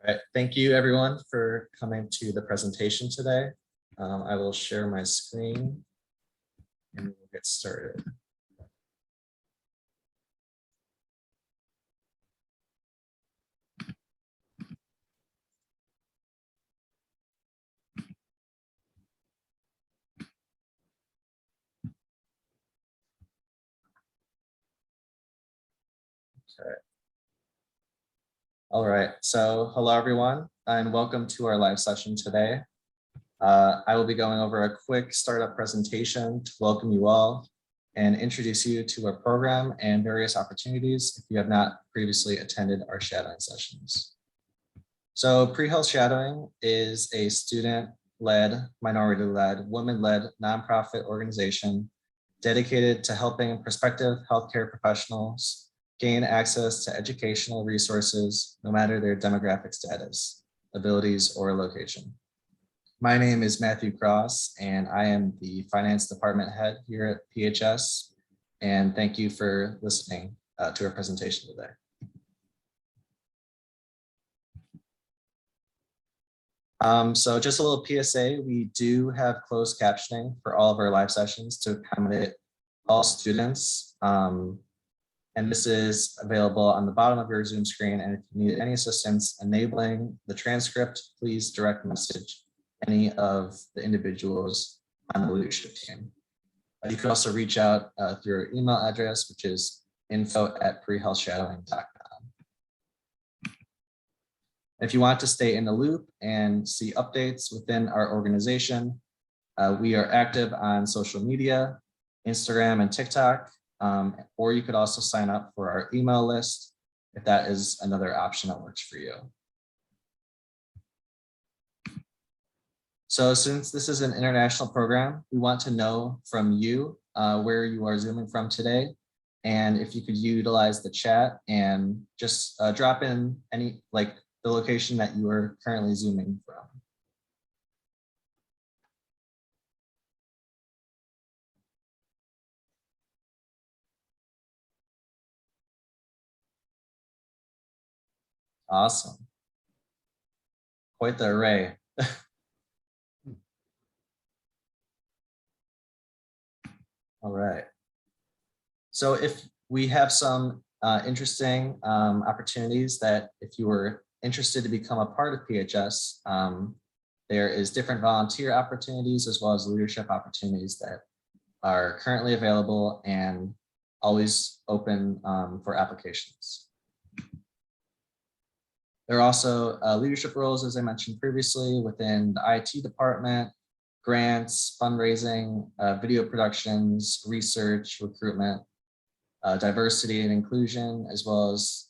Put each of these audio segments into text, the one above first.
All right, thank you everyone for coming to the presentation today. I will share my screen and we'll get started. Okay. All right, so hello everyone and welcome to our live session today. I will be going over a quick startup presentation to welcome you all and introduce you to our program and various opportunities if you have not previously attended our shadowing sessions. So pre-health shadowing is a student-led, minority-led, women-led nonprofit organization dedicated to helping prospective healthcare professionals gain access to educational resources, no matter their demographic status, abilities, or location. My name is Matthew Cross, and I am the finance department head here at PHS. And thank you for listening to our presentation today. So just a little PSA, we do have closed captioning for all of our live sessions to accommodate all students. And this is available on the bottom of your Zoom screen. And if you need any assistance enabling the transcript, please direct message any of the individuals on the leadership team. You can also reach out through our email address, which is info@prehealthshadowing.com. If you want to stay in the loop and see updates within our organization, we are active on social media, Instagram and TikTok, or you could also sign up for our email list if that is another option that works for you. So since this is an international program, we want to know from you where you are Zooming from today. And if you could utilize the chat and just drop in any, like the location that you are currently Zooming from. Awesome. Quite the array. All right. So if we have some interesting opportunities that if you were interested to become a part of PHS, there is different volunteer opportunities as well as leadership opportunities that are currently available and always open for applications. There are also leadership roles, as I mentioned previously, within the IT department, grants, fundraising, video productions, research, recruitment, diversity and inclusion, as well as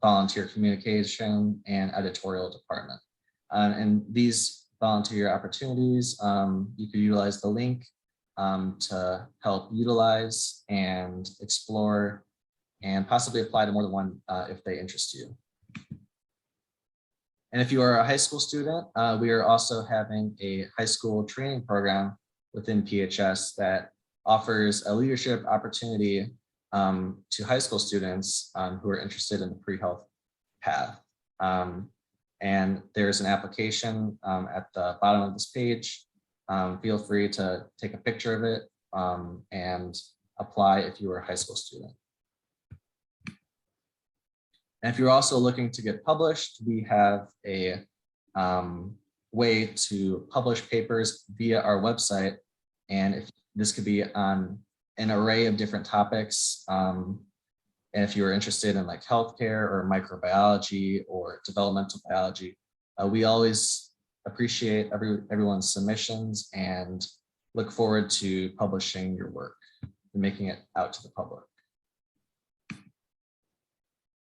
volunteer communication and editorial department. And these volunteer opportunities, you could utilize the link to help utilize and explore and possibly apply to more than one if they interest you. And if you are a high school student, we are also having a high school training program within PHS that offers a leadership opportunity to high school students who are interested in the pre-health path. And there's an application at the bottom of this page. Feel free to take a picture of it and apply if you are a high school student. And if you're also looking to get published, we have a way to publish papers via our website. And if this could be on an array of different topics. And if you're interested in like healthcare or microbiology or developmental biology, we always appreciate everyone's submissions and look forward to publishing your work and making it out to the public.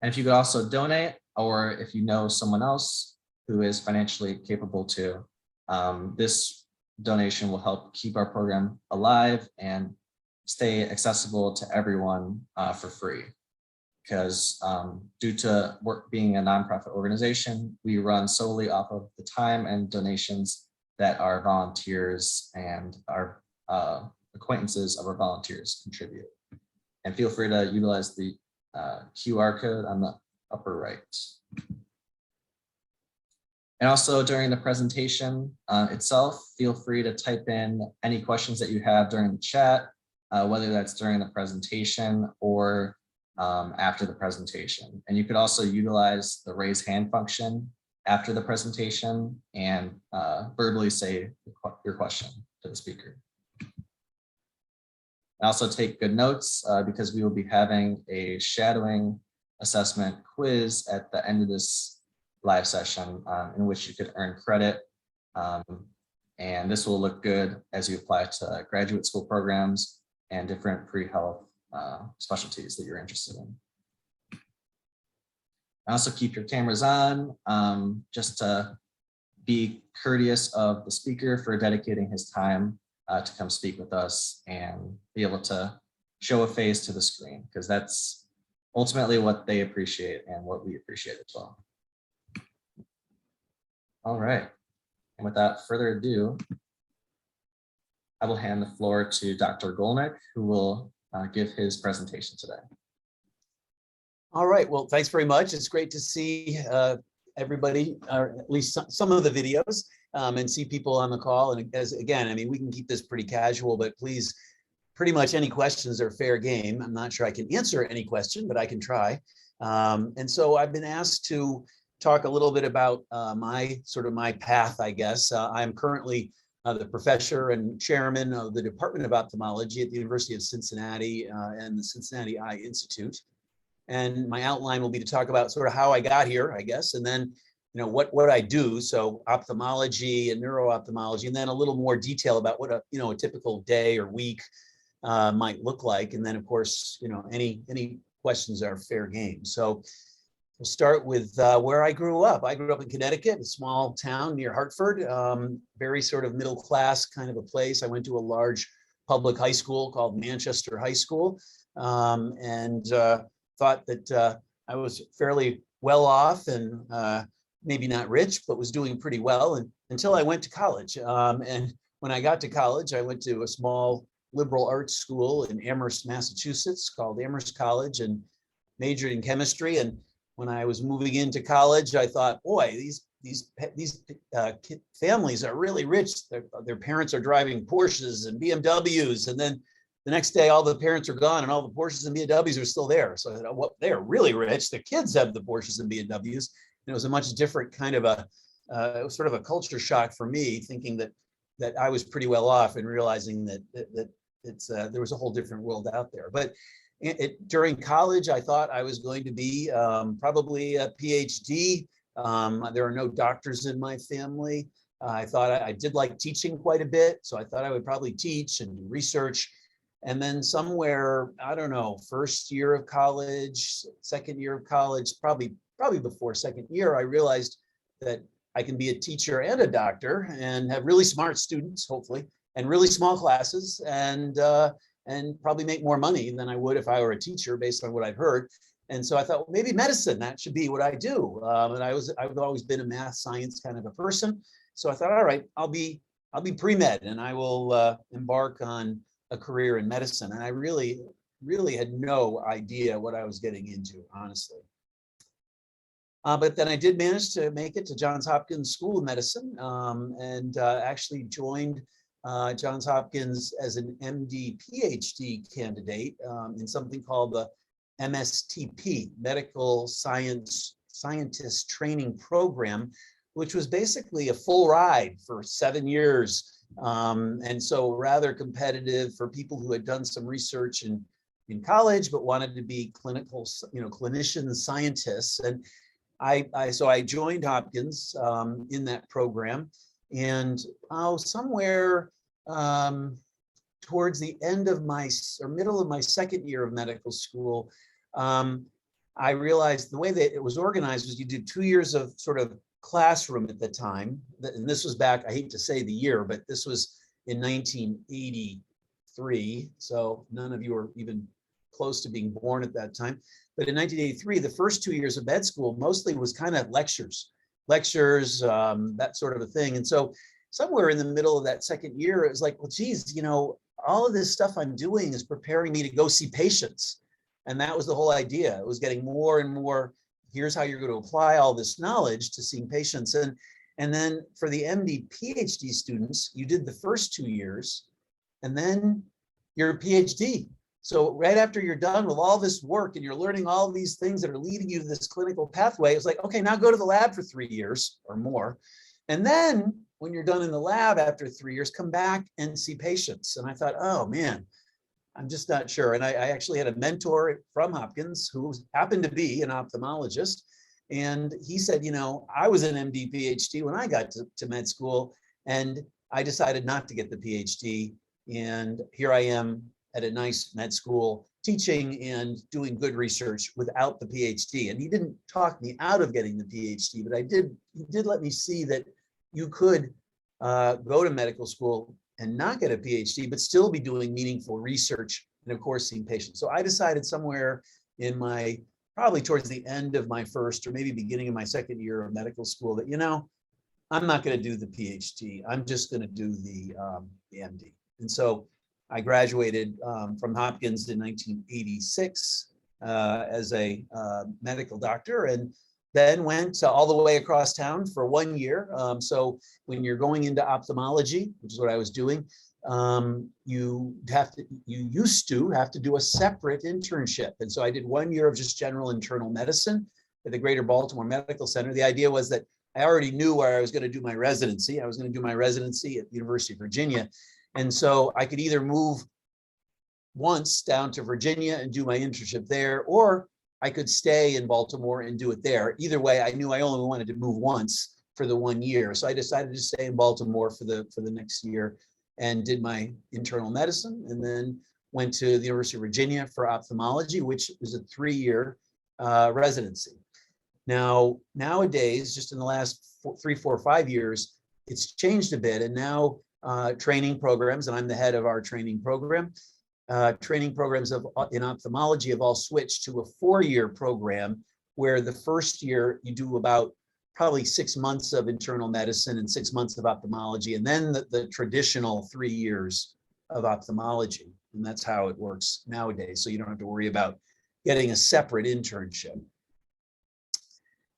And if you could also donate, or if you know someone else who is financially capable to, this donation will help keep our program alive and stay accessible to everyone for free. Because due to work being a nonprofit organization, we run solely off of the time and donations that our volunteers and our acquaintances of our volunteers contribute. And feel free to utilize the QR code on the upper right. And also during the presentation itself, feel free to type in any questions that you have during the chat, whether that's during the presentation or after the presentation. And you could also utilize the raise hand function after the presentation and verbally say your question to the speaker. And also take good notes because we will be having a shadowing assessment quiz at the end of this live session in which you could earn credit. And this will look good as you apply to graduate school programs and different pre-health specialties that you're interested in. Also keep your cameras on just to be courteous of the speaker for dedicating his time to come speak with us and be able to show a face to the screen, because that's ultimately what they appreciate and what we appreciate as well. All right, and without further ado, I will hand the floor to Dr. Golnik, who will give his presentation today. All right, well, thanks very much. It's great to see everybody, or at least some of the videos, and see people on the call. And as again, I mean, we can keep this pretty casual, but please, pretty much any questions are fair game. I'm not sure I can answer any question, but I can try. And so I've been asked to talk a little bit about my path, I guess. I'm currently the professor and chairman of the Department of Ophthalmology at the University of Cincinnati and the Cincinnati Eye Institute. And my outline will be to talk about sort of how I got here, I guess, and then, you know, what I do. So ophthalmology and neuro-ophthalmology, and then a little more detail about what a typical day or week might look like. And then, of course, you know, any questions are fair game. So we'll start with where I grew up. I grew up in Connecticut, a small town near Hartford, very sort of middle class kind of a place. I went to a large public high school called Manchester High School, and thought that I was fairly well off and maybe not rich, but was doing pretty well, and until I went to college. And when I got to college, I went to a small liberal arts school in Amherst, Massachusetts, called Amherst College, and majored in chemistry. And when I was moving into college, I thought, boy, these families are really rich. Their parents are driving Porsches and BMWs, and then the next day, all the parents are gone and all the Porsches and BMWs are still there. So I thought, well, they're really rich. The kids have the Porsches and BMWs. And it was a much different kind of it was sort of a culture shock for me, thinking that I was pretty well off and realizing that there was a whole different world out there. But during college, I thought I was going to be probably a PhD. There are no doctors in my family. I thought I did like teaching quite a bit. So I thought I would probably teach and do research. And then somewhere, I don't know, first year of college, second year of college, probably before second year, I realized that I can be a teacher and a doctor and have really smart students, hopefully, and really small classes, and probably make more money than I would if I were a teacher, based on what I've heard. And so I thought, well, maybe medicine, that should be what I do. And I've always been a math science kind of a person. So I thought, all right, I'll be pre-med, and I will embark on a career in medicine. And I really had no idea what I was getting into, honestly. But then I did manage to make it to Johns Hopkins School of Medicine, and actually joined Johns Hopkins as an MD PhD candidate in something called the MSTP, Medical Scientist Training Program, which was basically a full ride for 7 years. And so rather competitive for people who had done some research in college, but wanted to be clinical, clinician scientists. And so I joined Hopkins in that program, and somewhere towards the end of middle of my second year of medical school, I realized the way that it was organized was you did 2 years of sort of classroom at the time, and this was back, I hate to say the year, but this was in 1983, so none of you are even close to being born at that time. But in 1983, the first 2 years of med school mostly was kind of lectures, that sort of a thing. And so somewhere in the middle of that second year, it was like, well, geez, all of this stuff I'm doing is preparing me to go see patients. And that was the whole idea. It was getting more and more, here's how you're going to apply all this knowledge to seeing patients. And And then for the MD PhD students, you did the first 2 years and then your PhD. So right after you're done with all this work and you're learning all these things that are leading you to this clinical pathway, it's like, okay, now go to the lab for 3 years or more. And then when you're done in the lab after 3 years, come back and see patients. And I thought, oh man, I'm just not sure. And I actually had a mentor from Hopkins who happened to be an ophthalmologist. And he said, you know, I was an MD PhD when I got to med school, and I decided not to get the PhD. And here I am at a nice med school teaching and doing good research without the PhD. And he didn't talk me out of getting the PhD, but he did let me see that you could go to medical school and not get a PhD, but still be doing meaningful research and of course seeing patients. So I decided somewhere in my, probably towards the end of my first or maybe beginning of my second year of medical school that, you know, I'm not going to do the PhD. I'm just going to do the MD. And so I graduated from Hopkins in 1986 as a medical doctor, and then went all the way across town for 1 year. So when you're going into ophthalmology, which is what I was doing, you used to have to do a separate internship. And so I did 1 year of just general internal medicine at the Greater Baltimore Medical Center. The idea was that I already knew where I was going to do my residency. I was going to do my residency at the University of Virginia. And so I could either move once down to Virginia and do my internship there, or I could stay in Baltimore and do it there. Either way, I knew I only wanted to move once for the 1 year. So I decided to stay in Baltimore for the next year and did my internal medicine, and then went to the University of Virginia for ophthalmology, which was a 3-year residency. Now, nowadays, just in the last 3, 4, 5 years, it's changed a bit. And now training programs, and I'm the head of our training program, training programs in ophthalmology have all switched to a 4-year program, where the first year you do about probably 6 months of internal medicine and 6 months of ophthalmology, and then the traditional 3 years of ophthalmology. And that's how it works nowadays. So you don't have to worry about getting a separate internship.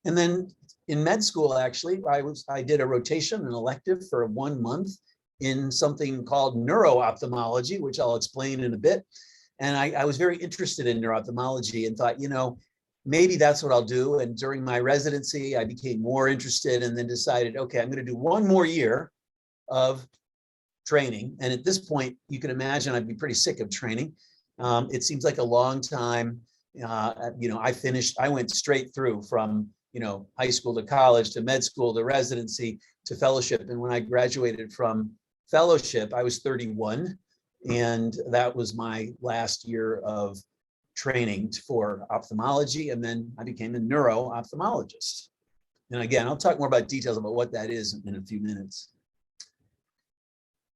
And then in med school, actually, I did a rotation, an elective for 1 month in something called neuro-ophthalmology, which I'll explain in a bit. And I was very interested in neuro-ophthalmology and thought, you know, maybe that's what I'll do. And during my residency, I became more interested and then decided, okay, I'm going to do 1 more year of training. And at this point, you can imagine I'd be pretty sick of training. It seems like a long time. You know, I went straight through from, you know, high school to college to med school to residency to fellowship. And when I graduated from fellowship, I was 31. And that was my last year of training for ophthalmology. And then I became a neuro-ophthalmologist. And again, I'll talk more about details about what that is in a few minutes.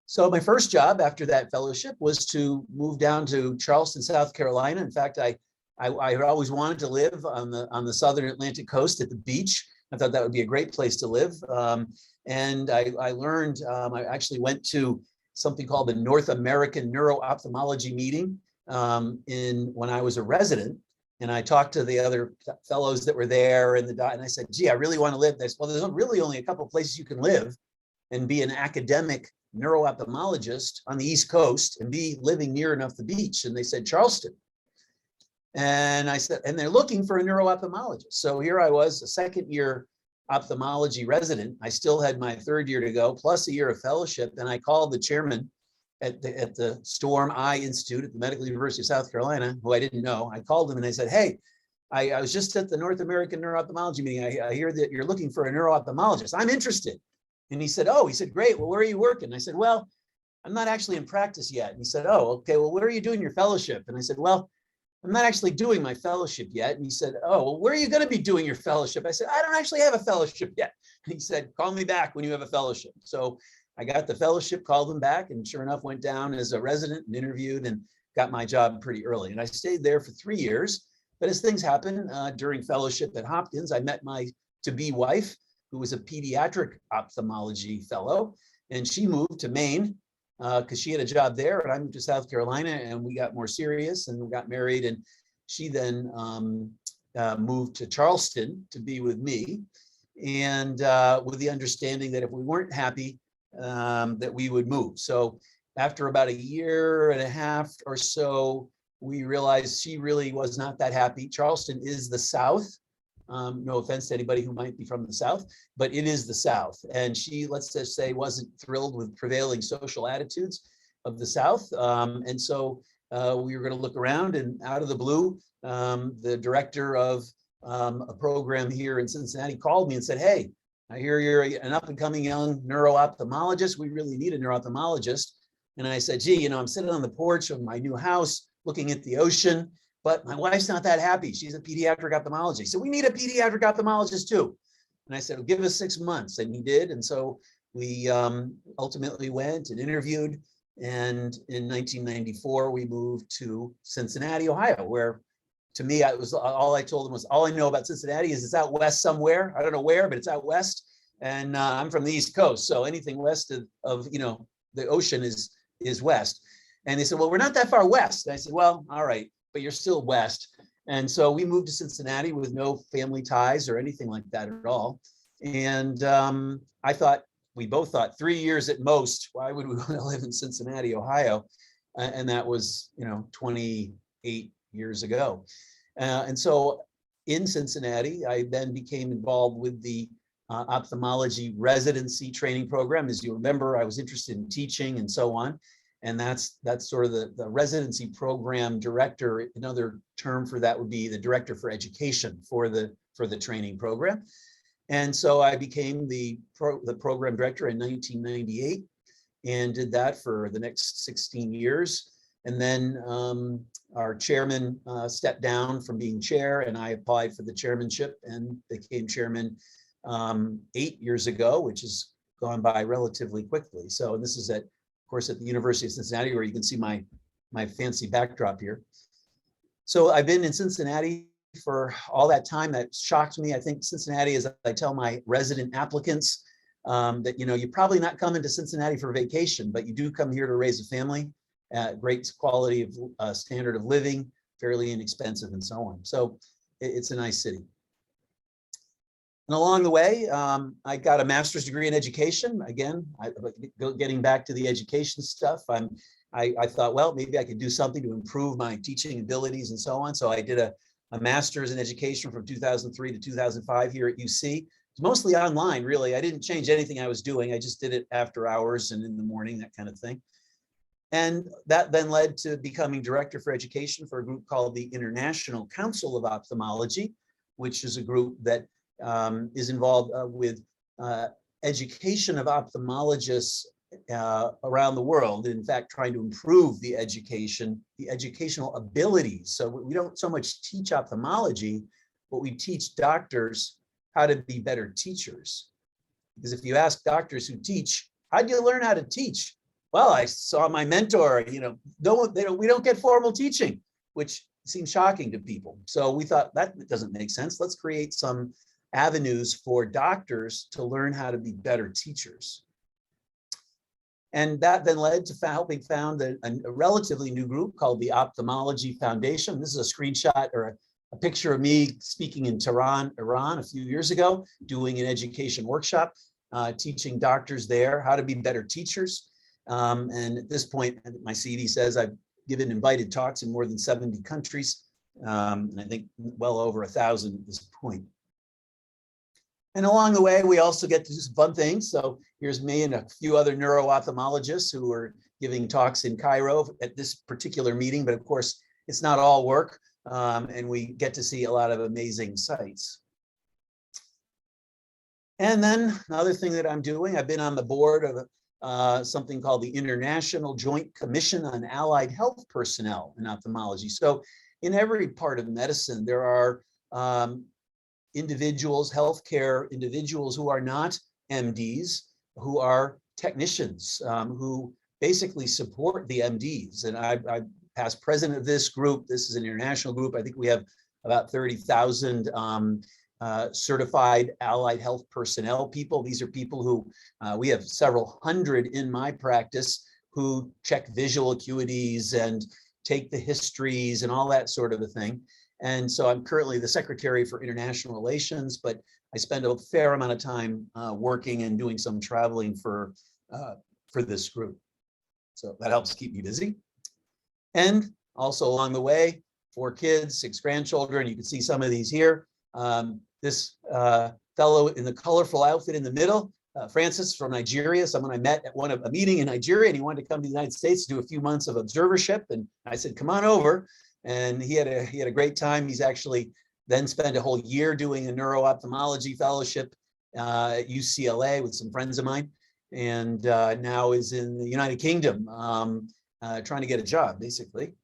So my first job after that fellowship was to move down to Charleston, South Carolina. In fact, I always wanted to live on the southern Atlantic coast at the beach. I thought that would be a great place to live. And I learned, I actually went to something called the North American Neuro-Ophthalmology meeting when I was a resident. And I talked to the other fellows that were there and I said, gee, I really want to live. They said, well, there's really only a couple of places you can live and be an academic neuro-ophthalmologist on the East Coast and be living near enough the beach. And they said, Charleston. And I said, and they're looking for a neuro-ophthalmologist. So here I was, a second-year ophthalmology resident. I still had my 3rd year to go, plus a year of fellowship. And I called the chairman at the Storm Eye Institute at the Medical University of South Carolina, who I didn't know. I called him and I said, hey, I was just at the North American Neuro-Ophthalmology meeting. I hear that you're looking for a neuro-ophthalmologist. I'm interested. And he said, great. Well, where are you working? I said, well, I'm not actually in practice yet. And he said, oh, okay. Well, where are you doing your fellowship? And I said, well, I'm not actually doing my fellowship yet. And he said, oh, well, where are you going to be doing your fellowship? I said, I don't actually have a fellowship yet. And he said, call me back when you have a fellowship. So I got the fellowship, called him back, and sure enough, went down as a resident and interviewed and got my job pretty early. And I stayed there for 3 years. But as things happen during fellowship at Hopkins, I met my to-be wife, who was a pediatric ophthalmology fellow. And she moved to Maine because she had a job there, and I moved to South Carolina, and we got more serious and we got married. And she then moved to Charleston to be with me. and with the understanding that if we weren't happy, that we would move. So after about a year and a half or so, we realized she really was not that happy. Charleston is the South. No offense to anybody who might be from the South, but it is the South. And she, let's just say, wasn't thrilled with prevailing social attitudes of the South. And so we were going to look around, and out of the blue, the director of a program here in Cincinnati called me and said, "Hey, I hear you're an up and coming young neuro-ophthalmologist. We really need a neuro-ophthalmologist." And I said, "Gee, I'm sitting on the porch of my new house looking at the ocean, but my wife's not that happy. She's a pediatric ophthalmologist. So we need a pediatric ophthalmologist too." And I said, "Well, give us 6 months." And he did. And so we ultimately went and interviewed. And in 1994, we moved to Cincinnati, Ohio, where to me, all I told him was, all I know about Cincinnati is it's out west somewhere. I don't know where, but it's out west. And I'm from the East Coast. So anything west of the ocean is west. And they said, "Well, we're not that far west." And I said, "Well, all right, but you're still west." And so we moved to Cincinnati with no family ties or anything like that at all. And we both thought 3 years at most. Why would we want to live in Cincinnati, Ohio? And that was, 28 years ago. And so in Cincinnati, I then became involved with the ophthalmology residency training program. As you remember, I was interested in teaching and so on. And that's sort of the residency program director. Another term for that would be the director for education for the training program. And so I became the program director in 1998 and did that for the next 16 years. And then our chairman stepped down from being chair, and I applied for the chairmanship and became chairman 8 years ago, which has gone by relatively quickly. So this is of course, at the University of Cincinnati, where you can see my fancy backdrop here. So I've been in Cincinnati for all that time. That shocked me. I think Cincinnati, as I tell my resident applicants, that you're probably not coming to Cincinnati for vacation, but you do come here to raise a family, great quality of standard of living, fairly inexpensive, and so on. So it's a nice city. And along the way, I got a master's degree in education. Again, getting back to the education stuff, I thought, well, maybe I could do something to improve my teaching abilities and so on. So I did a master's in education from 2003 to 2005 here at UC. It's mostly online, really. I didn't change anything I was doing. I just did it after hours and in the morning, that kind of thing. And that then led to becoming director for education for a group called the International Council of Ophthalmology, which is a group that is involved with education of ophthalmologists around the world. In fact, trying to improve the educational abilities. So we don't so much teach ophthalmology, but we teach doctors how to be better teachers. Because if you ask doctors who teach, how do you learn how to teach? Well, I saw my mentor, we don't get formal teaching, which seems shocking to people. So we thought that doesn't make sense. Let's create some avenues for doctors to learn how to be better teachers. And that then led to helping found a relatively new group called the Ophthalmology Foundation. This is a screenshot or a picture of me speaking in Tehran, Iran a few years ago, doing an education workshop, teaching doctors there how to be better teachers. And at this point, my CV says I've given invited talks in more than 70 countries, and I think well over 1,000 at this point. And along the way, we also get to do some fun things. So here's me and a few other neuro-ophthalmologists who are giving talks in Cairo at this particular meeting. But of course, it's not all work, and we get to see a lot of amazing sites. And then another thing that I'm doing, I've been on the board of something called the International Joint Commission on Allied Health Personnel in Ophthalmology. So in every part of medicine, there are individuals, healthcare individuals who are not MDs, who are technicians, who basically support the MDs. And I'm past president of this group. This is an international group. I think we have about 30,000 certified allied health personnel people. These are people who, we have several hundred in my practice who check visual acuities and take the histories and all that sort of a thing. And so I'm currently the Secretary for International Relations, but I spend a fair amount of time working and doing some traveling for this group. So that helps keep me busy. And also along the way, 4 kids, 6 grandchildren. You can see some of these here. This fellow in the colorful outfit in the middle, Francis from Nigeria, someone I met at a meeting in Nigeria, and he wanted to come to the United States to do a few months of observership. And I said, come on over. And he had a great time. He's actually then spent a whole year doing a neuro-ophthalmology fellowship at UCLA with some friends of mine, and now is in the United Kingdom trying to get a job, basically.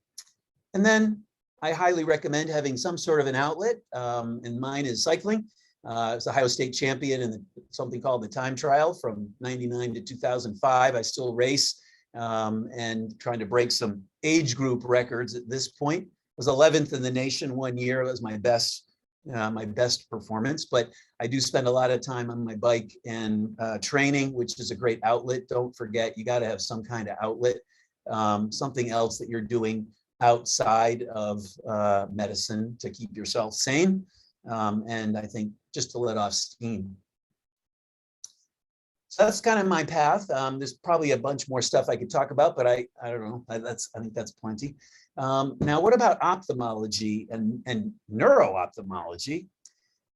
And then I highly recommend having some sort of an outlet, and mine is cycling. I was Ohio State champion in something called the time trial from '99 to 2005. I still race and trying to break some age group records at this point. I was 11th in the nation one year. It was my best performance, but I do spend a lot of time on my bike and training, which is a great outlet. Don't forget, you got to have some kind of outlet, something else that you're doing outside of medicine to keep yourself sane. And I think just to let off steam. So that's kind of my path. There's probably a bunch more stuff I could talk about, but I don't know. I think that's plenty. Now, what about ophthalmology and neuro-ophthalmology?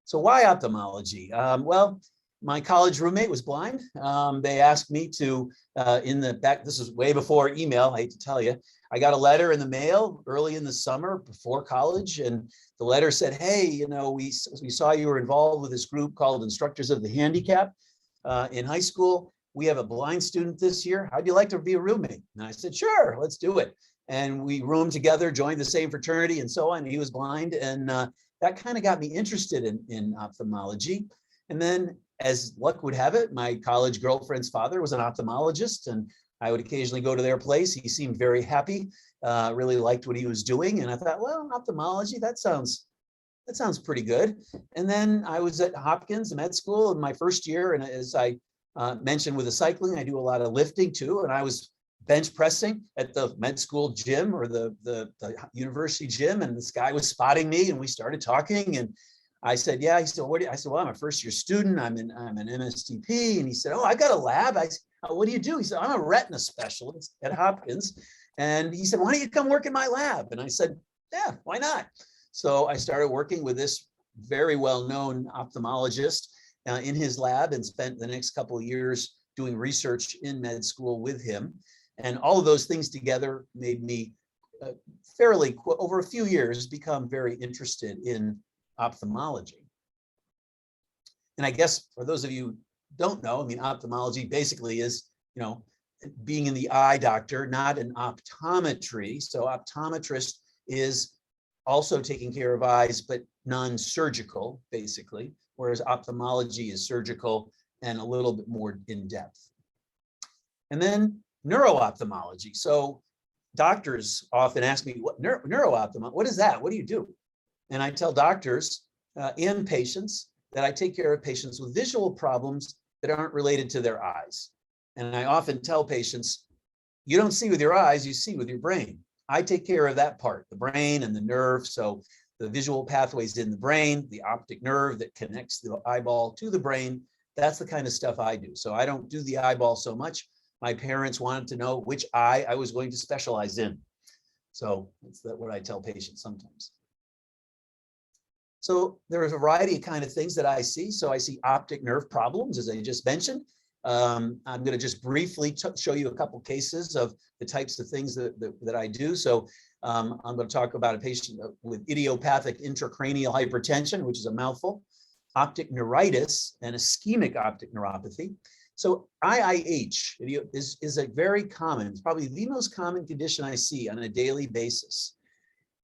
So why ophthalmology? Well, my college roommate was blind. They asked me to, in the back, this was way before email, I hate to tell you, I got a letter in the mail early in the summer before college, and the letter said, hey, you know, we saw you were involved with this group called Instructors of the Handicapped in high school. We have a blind student this year. How'd you like to be a roommate? And I said, sure, let's do it. And we roomed together, joined the same fraternity and so on. He was blind, and that kind of got me interested in ophthalmology. And then, as luck would have it, my college girlfriend's father was an ophthalmologist, and I would occasionally go to their place. He seemed very happy, really liked what he was doing. And I thought, well, ophthalmology, that sounds pretty good. And then I was at Hopkins med school in my first year. And as I mentioned with the cycling, I do a lot of lifting too. And I was bench pressing at the med school gym or the university gym. And this guy was spotting me, and we started talking. And I said, yeah. He said, I said, well, I'm a first year student. I'm an MSTP. And he said, oh, I got a lab. I said, oh, what do you do? He said, I'm a retina specialist at Hopkins. And he said, why don't you come work in my lab? And I said, yeah, why not? So I started working with this very well-known ophthalmologist in his lab, and spent the next couple of years doing research in med school with him. And all of those things together made me over a few years, become very interested in ophthalmology. And I guess for those of you who don't know, I mean, ophthalmology basically is, you know, being in the eye doctor, not an optometry. So optometrist is also taking care of eyes, but non-surgical, basically, whereas ophthalmology is surgical and a little bit more in depth. And then neuro-ophthalmology. So doctors often ask me, what neuro-ophthalmology, what is that? What do you do? And I tell doctors and patients that I take care of patients with visual problems that aren't related to their eyes. And I often tell patients, you don't see with your eyes, you see with your brain. I take care of that part, the brain and the nerve. So the visual pathways in the brain, the optic nerve that connects the eyeball to the brain, that's the kind of stuff I do. So I don't do the eyeball so much. My parents wanted to know which eye I was going to specialize in. So that's what I tell patients sometimes. So there is a variety of kind of things that I see. So I see optic nerve problems, as I just mentioned. I'm going to just briefly show you a couple cases of the types of things that I do. So I'm going to talk about a patient with idiopathic intracranial hypertension, which is a mouthful, optic neuritis, and ischemic optic neuropathy. So IIH is a very common, it's probably the most common condition I see on a daily basis.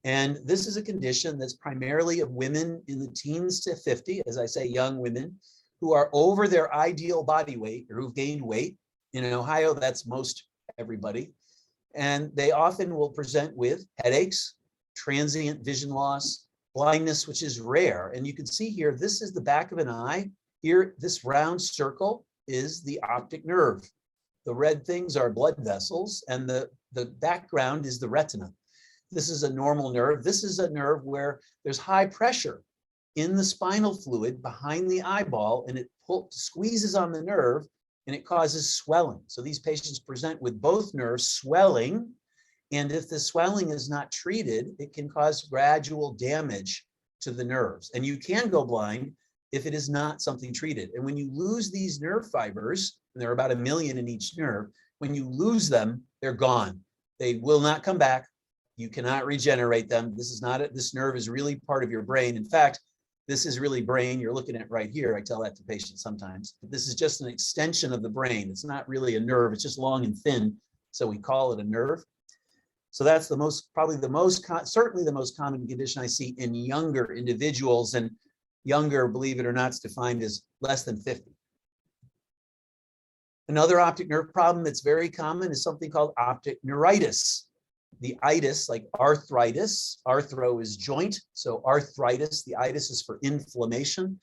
And this is a condition that's primarily of women in the teens to 50, as I say, young women, who are over their ideal body weight or who've gained weight. In Ohio, that's most everybody. And they often will present with headaches, transient vision loss, blindness, which is rare. And you can see here, this is the back of an eye. Here, this round circle is the optic nerve. The red things are blood vessels, and the background is the retina. This is a normal nerve. This is a nerve where there's high pressure in the spinal fluid behind the eyeball, and it squeezes on the nerve and it causes swelling. So these patients present with both nerves swelling, and if the swelling is not treated, it can cause gradual damage to the nerves. And you can go blind if it is not something treated. And when you lose these nerve fibers, and there are about 1 million in each nerve, when you lose them, they're gone. They will not come back. You cannot regenerate them. This nerve is really part of your brain. In fact, this is really brain. You're looking at right here. I tell that to patients sometimes. But this is just an extension of the brain. It's not really a nerve. It's just long and thin. So we call it a nerve. So that's certainly the most common condition I see in younger individuals, and younger, believe it or not, is defined as less than 50. Another optic nerve problem that's very common is something called optic neuritis. The itis, like arthritis, arthro is joint. So arthritis, the itis is for inflammation.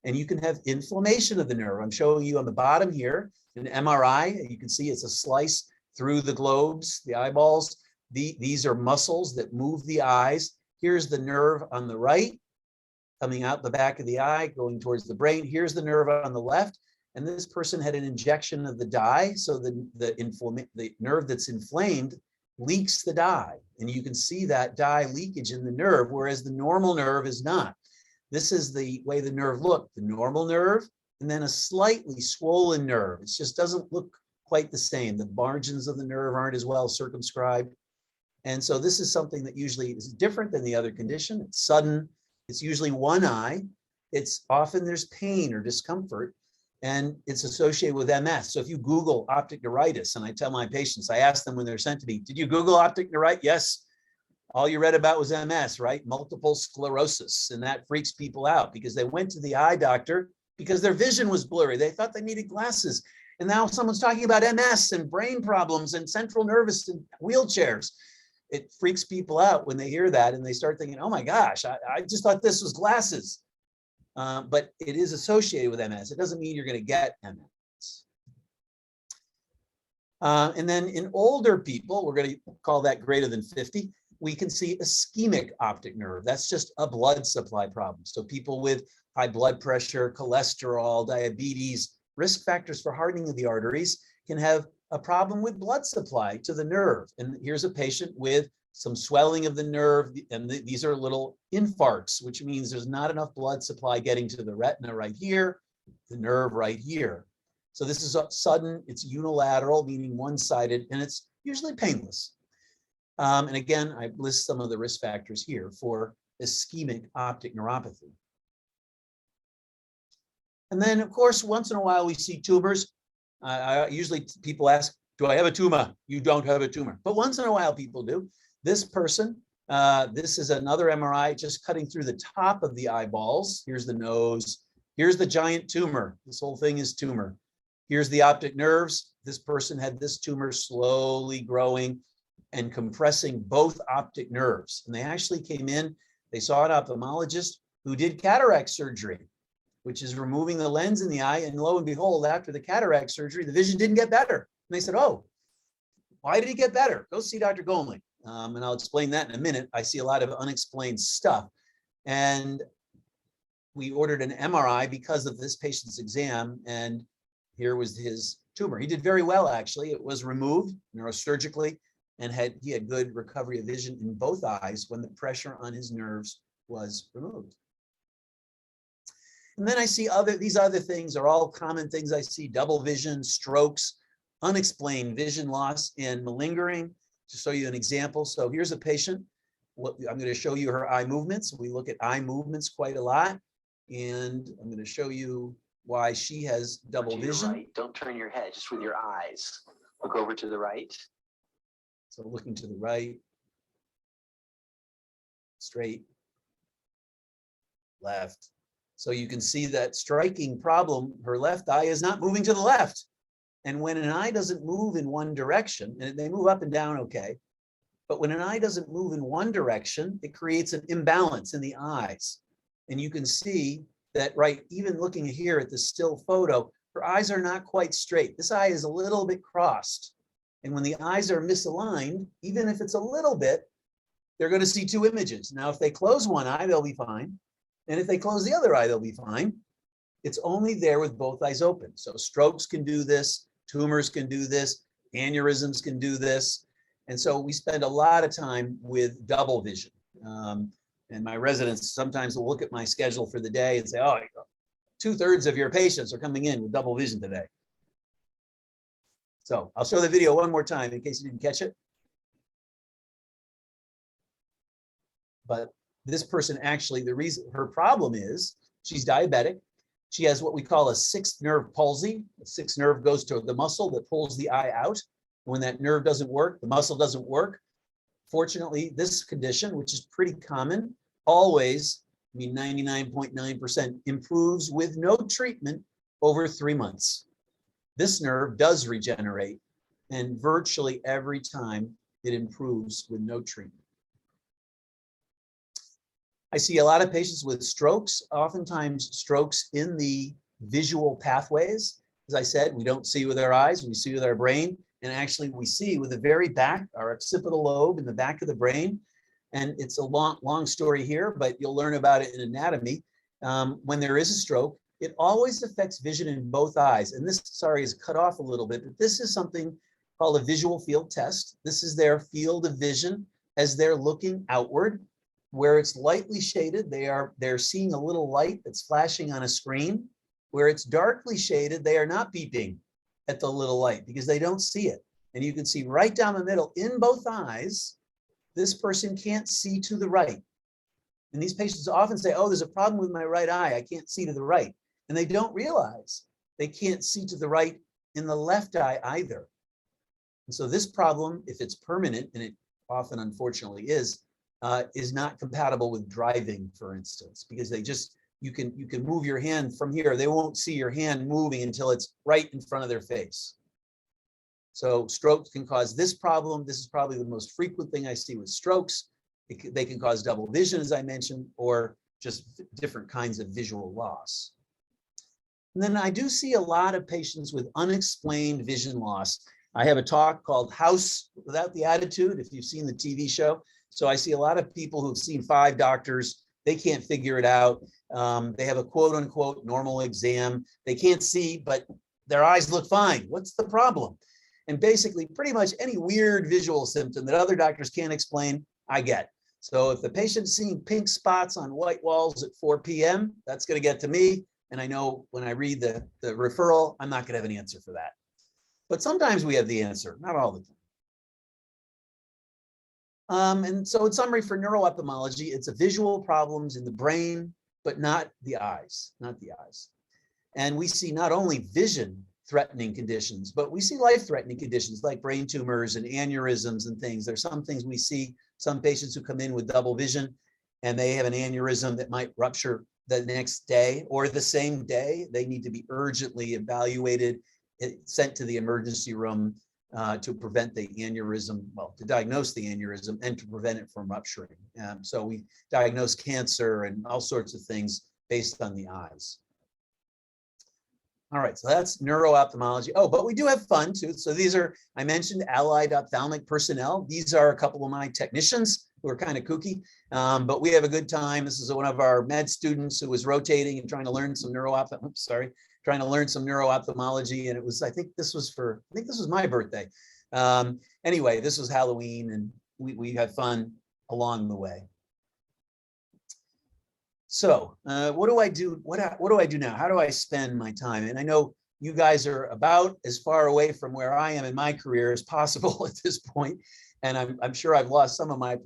And you can have inflammation of the nerve. I'm showing you on the bottom here, an MRI. You can see it's a slice through the globes, the eyeballs. These are muscles that move the eyes. Here's the nerve on the right, coming out the back of the eye, going towards the brain. Here's the nerve on the left. And this person had an injection of the dye. So the nerve that's inflamed leaks the dye, and you can see that dye leakage in the nerve, whereas the normal nerve is not. This is the way the nerve looked, the normal nerve, and then a slightly swollen nerve. It just doesn't look quite the same. The margins of the nerve aren't as well circumscribed. And so this is something that usually is different than the other condition. It's sudden. It's usually one eye. It's often there's pain or discomfort, and it's associated with MS. So if you Google optic neuritis, and I tell my patients, I ask them when they're sent to me, did you Google optic neuritis? Yes. All you read about was MS, right? Multiple sclerosis. And that freaks people out because they went to the eye doctor because their vision was blurry. They thought they needed glasses. And now someone's talking about MS and brain problems and central nervous and wheelchairs. It freaks people out when they hear that, and they start thinking, oh my gosh, I just thought this was glasses. But it is associated with MS. It doesn't mean you're going to get MS. And then in older people, we're going to call that greater than 50, we can see ischemic optic nerve. That's just a blood supply problem. So people with high blood pressure, cholesterol, diabetes, risk factors for hardening of the arteries can have a problem with blood supply to the nerve. And here's a patient with some swelling of the nerve, and these are little infarcts, which means there's not enough blood supply getting to the retina right here, the nerve right here. So this is sudden, it's unilateral, meaning one-sided, and it's usually painless. And again, I list some of the risk factors here for ischemic optic neuropathy. And then, of course, once in a while we see tumors. Usually people ask, do I have a tumor? You don't have a tumor. But once in a while people do. This person, this is another MRI just cutting through the top of the eyeballs. Here's the nose. Here's the giant tumor. This whole thing is tumor. Here's the optic nerves. This person had this tumor slowly growing and compressing both optic nerves. And they actually came in, they saw an ophthalmologist who did cataract surgery, which is removing the lens in the eye. And lo and behold, after the cataract surgery, the vision didn't get better. And they said, oh, why did he get better? Go see Dr. Golnik. And I'll explain that in a minute. I see a lot of unexplained stuff. And we ordered an MRI because of this patient's exam. And here was his tumor. He did very well, actually. It was removed neurosurgically, and he had good recovery of vision in both eyes when the pressure on his nerves was removed. And then I see these other things are all common things I see: double vision, strokes, unexplained vision loss, and malingering. To show you an example, so here's a patient. I'm going to show you her eye movements. We look at eye movements quite a lot, and I'm going to show you why she has double vision. Right. Don't turn your head, just with your eyes. Look over to the right. So looking to the right, straight, left. So you can see that striking problem. Her left eye is not moving to the left. And when an eye doesn't move in one direction, and they move up and down okay, but when an eye doesn't move in one direction, it creates an imbalance in the eyes. And you can see that, right, even looking here at the still photo, her eyes are not quite straight. This eye is a little bit crossed. And when the eyes are misaligned, even if it's a little bit, they're going to see two images. Now, if they close one eye, they'll be fine. And if they close the other eye, they'll be fine. It's only there with both eyes open. So strokes can do this, tumors can do this, aneurysms can do this. And so we spend a lot of time with double vision. And my residents sometimes will look at my schedule for the day and say, oh, 2/3 of your patients are coming in with double vision today. So I'll show the video one more time in case you didn't catch it. But this person actually, the reason her problem is she's diabetic. She has what we call a sixth nerve palsy. The sixth nerve goes to the muscle that pulls the eye out. When that nerve doesn't work, the muscle doesn't work. Fortunately, this condition, which is pretty common, always, 99.9% improves with no treatment over 3 months. This nerve does regenerate, and virtually every time it improves with no treatment. I see a lot of patients with strokes, oftentimes strokes in the visual pathways. As I said, we don't see with our eyes, we see with our brain. And actually we see with the very back, our occipital lobe in the back of the brain. And it's a long story here, but you'll learn about it in anatomy. When there is a stroke, it always affects vision in both eyes. And this, sorry, is cut off a little bit, but this is something called a visual field test. This is their field of vision as they're looking outward. Where it's lightly shaded, they're seeing a little light that's flashing on a screen. Where it's darkly shaded, they are not beeping at the little light because they don't see it. And you can see right down the middle in both eyes, this person can't see to the right. And these patients often say, oh, there's a problem with my right eye. I can't see to the right. And they don't realize they can't see to the right in the left eye either. And so this problem, if it's permanent, and it often unfortunately is not compatible with driving, for instance, because they just, you can move your hand from here. They won't see your hand moving until it's right in front of their face. So strokes can cause this problem. This is probably the most frequent thing I see with strokes. They can cause double vision, as I mentioned, or just different kinds of visual loss. And then I do see a lot of patients with unexplained vision loss. I have a talk called House Without the Attitude, if you've seen the TV show. So I see a lot of people who've seen 5 doctors. They can't figure it out. They have a quote unquote normal exam. They can't see, but their eyes look fine. What's the problem? And basically pretty much any weird visual symptom that other doctors can't explain, I get. So if the patient's seeing pink spots on white walls at 4 p.m., that's going to get to me. And I know when I read the referral, I'm not going to have an answer for that. But sometimes we have the answer, not all the time. And so in summary, for neuro-ophthalmology, it's a visual problems in the brain, but not the eyes, And we see not only vision-threatening conditions, but we see life-threatening conditions like brain tumors and aneurysms and things. There's some things we see, some patients who come in with double vision, and they have an aneurysm that might rupture the next day or the same day. They need to be urgently evaluated, sent to the emergency room to prevent the aneurysm, well, to diagnose the aneurysm and to prevent it from rupturing. So we diagnose cancer and all sorts of things based on the eyes. All right, so that's neuro-ophthalmology. Oh, but we do have fun too. So these are, I mentioned allied ophthalmic personnel. These are a couple of my technicians who are kind of kooky, but we have a good time. This is one of our med students who was rotating and trying to learn some trying to learn some neuro-ophthalmology. And it was, I think this was my birthday. Anyway, this was Halloween and we had fun along the way. So what do I do? What do I do now? How do I spend my time? And I know you guys are about as far away from where I am in my career as possible at this point. And I'm sure I've lost some of my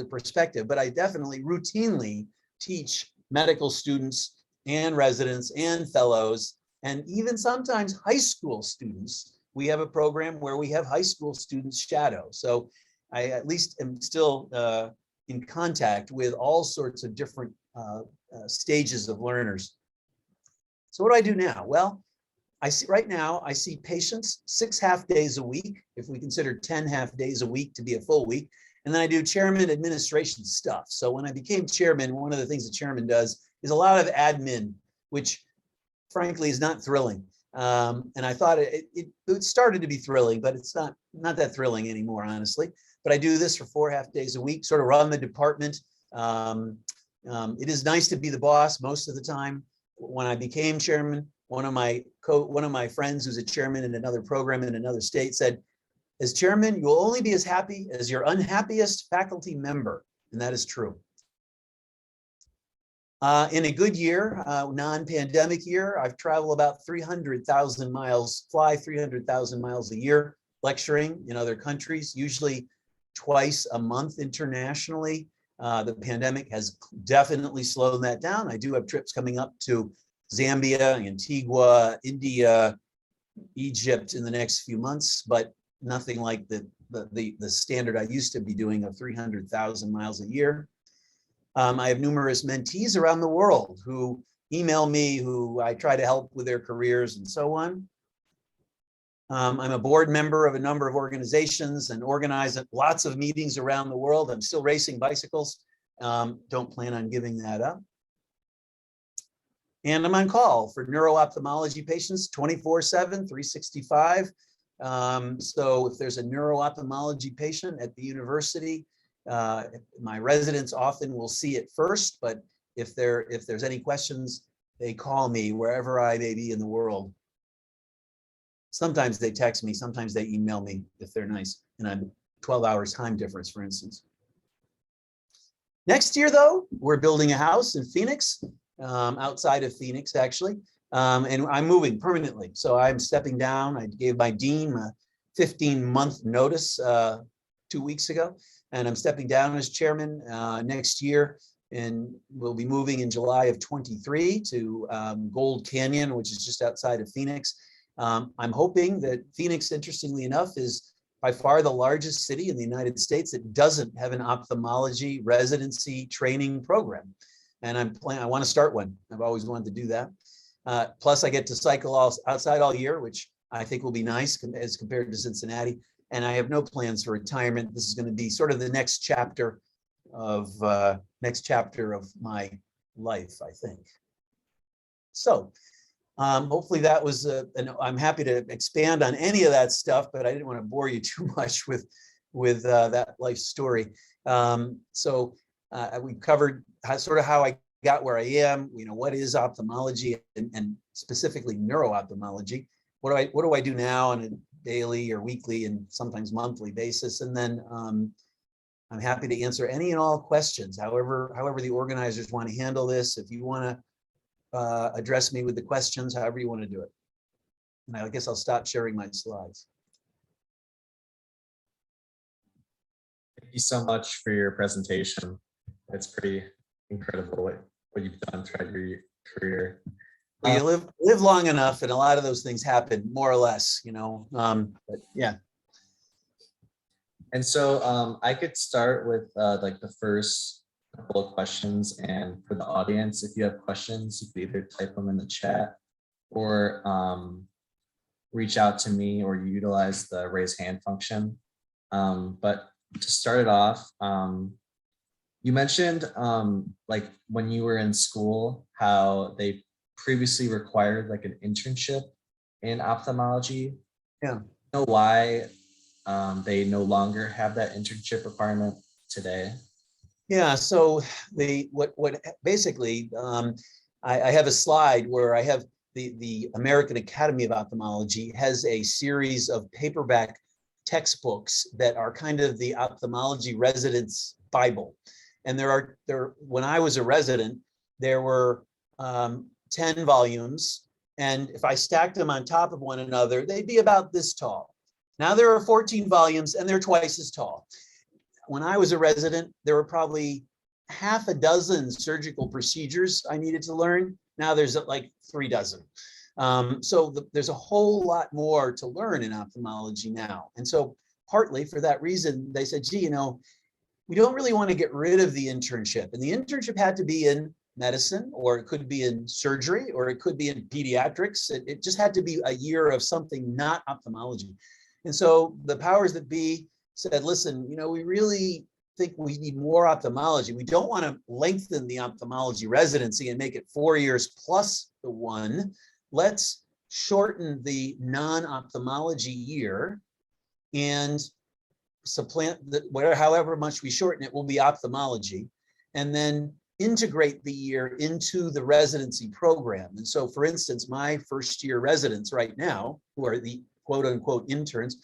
perspective, but I definitely routinely teach medical students and residents and fellows, and even sometimes high school students. We have a program where we have high school students shadow. So I at least am still in contact with all sorts of different stages of learners. So what do I do now? Well, right now I see patients 6 half days a week, if we consider 10 half days a week to be a full week. And then I do chairman administration stuff. So when I became chairman, one of the things the chairman does is a lot of admin, which frankly is not thrilling. And I thought it started to be thrilling, but it's not that thrilling anymore, honestly. but I do this for 4.5 days a week, sort of run the department. It is nice to be the boss most of the time. When I became chairman, one of my friends who's a chairman in another program in another state said, as chairman, you will only be as happy as your unhappiest faculty member. And that is true. In a good year, non-pandemic year, I've traveled about 300,000 miles, fly 300,000 miles a year, lecturing in other countries, usually twice a month internationally. The pandemic has definitely slowed that down. I do have trips coming up to Zambia, Antigua, India, Egypt in the next few months, but nothing like the standard I used to be doing of 300,000 miles a year. I have numerous mentees around the world who email me, who I try to help with their careers and so on. I'm a board member of a number of organizations and organize lots of meetings around the world. I'm still racing bicycles. Don't plan on giving that up. And I'm on call for neuro-ophthalmology patients 24/7, 365. So if there's a neuro-ophthalmology patient at the university, my residents often will see it first, but if there's any questions, they call me wherever I may be in the world. Sometimes they text me, sometimes they email me if they're nice, and I'm 12 hours time difference, for instance. Next year, though, we're building a house in Phoenix, outside of Phoenix, actually, and I'm moving permanently. So I'm stepping down. I gave my dean a 15-month notice 2 weeks ago, and I'm stepping down as chairman next year, and we'll be moving in July of 23 to Gold Canyon, which is just outside of Phoenix. I'm hoping that Phoenix, interestingly enough, is by far the largest city in the United States that doesn't have an ophthalmology residency training program. And I want to start one. I've always wanted to do that. Plus, I get to cycle outside all year, which I think will be nice as compared to Cincinnati. And I have no plans for retirement. This is going to be sort of the next chapter of my life, I think. So hopefully that was, I'm happy to expand on any of that stuff, but I didn't want to bore you too much with that life story. So we covered sort of how I got where I am, what is ophthalmology and specifically neuro-ophthalmology. What do I do now on a daily or weekly and sometimes monthly basis? And then I'm happy to answer any and all questions, however the organizers want to handle this. If you want to address me with the questions, however you want to do it. And I guess I'll stop sharing my slides. Thank you so much for your presentation. It's pretty incredible what you've done throughout your career. Well, you live long enough, and a lot of those things happen, more or less, but yeah. And so I could start with like the first couple of questions, and for the audience, if you have questions, you could either type them in the chat or reach out to me or utilize the raise hand function. But to start it off, you mentioned like when you were in school, how they previously required like an internship in ophthalmology. Yeah. You know why they no longer have that internship requirement today? Yeah, so what basically, I have a slide where I have the American Academy of Ophthalmology has a series of paperback textbooks that are kind of the ophthalmology resident's Bible. And when I was a resident, there were 10 volumes, and if I stacked them on top of one another, they'd be about this tall. Now there are 14 volumes, and they're twice as tall. When I was a resident, there were probably half a dozen surgical procedures I needed to learn. Now there's like 3 dozen. So there's a whole lot more to learn in ophthalmology now. And so partly for that reason, they said, gee, we don't really want to get rid of the internship. And the internship had to be in medicine, or it could be in surgery, or it could be in pediatrics. It just had to be a year of something not ophthalmology. And so the powers that be said, listen, we really think we need more ophthalmology. We don't want to lengthen the ophthalmology residency and make it 4 years plus the 1. Let's shorten the non-ophthalmology year and supplant that, whatever, however much we shorten it, will be ophthalmology, and then integrate the year into the residency program. And so, for instance, my first year residents right now, who are the quote unquote interns,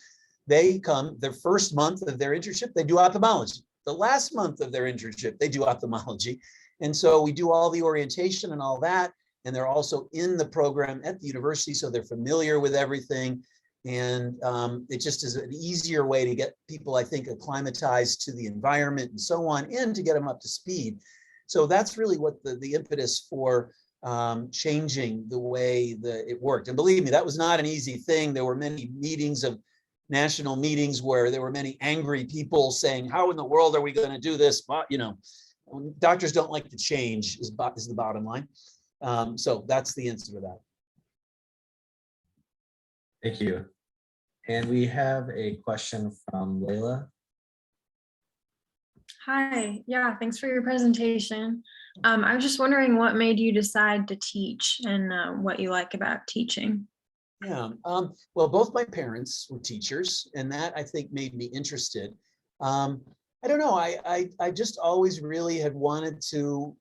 they come their first month of their internship, they do ophthalmology. The last month of their internship, they do ophthalmology. And so we do all the orientation and all that. And they're also in the program at the university, so they're familiar with everything. And it just is an easier way to get people, I think, acclimatized to the environment and so on, and to get them up to speed. So that's really what the impetus for changing the way that it worked. And believe me, that was not an easy thing. There were many meetings of national meetings where there were many angry people saying, how in the world are we going to do this? But, you know, doctors don't like to change is the bottom line. So that's the answer to that. Thank you. And we have a question from Layla. Hi, yeah, thanks for your presentation. I was just wondering what made you decide to teach and what you like about teaching. Yeah, well, both my parents were teachers, and that I think made me interested. I don't know, I just always really had wanted to,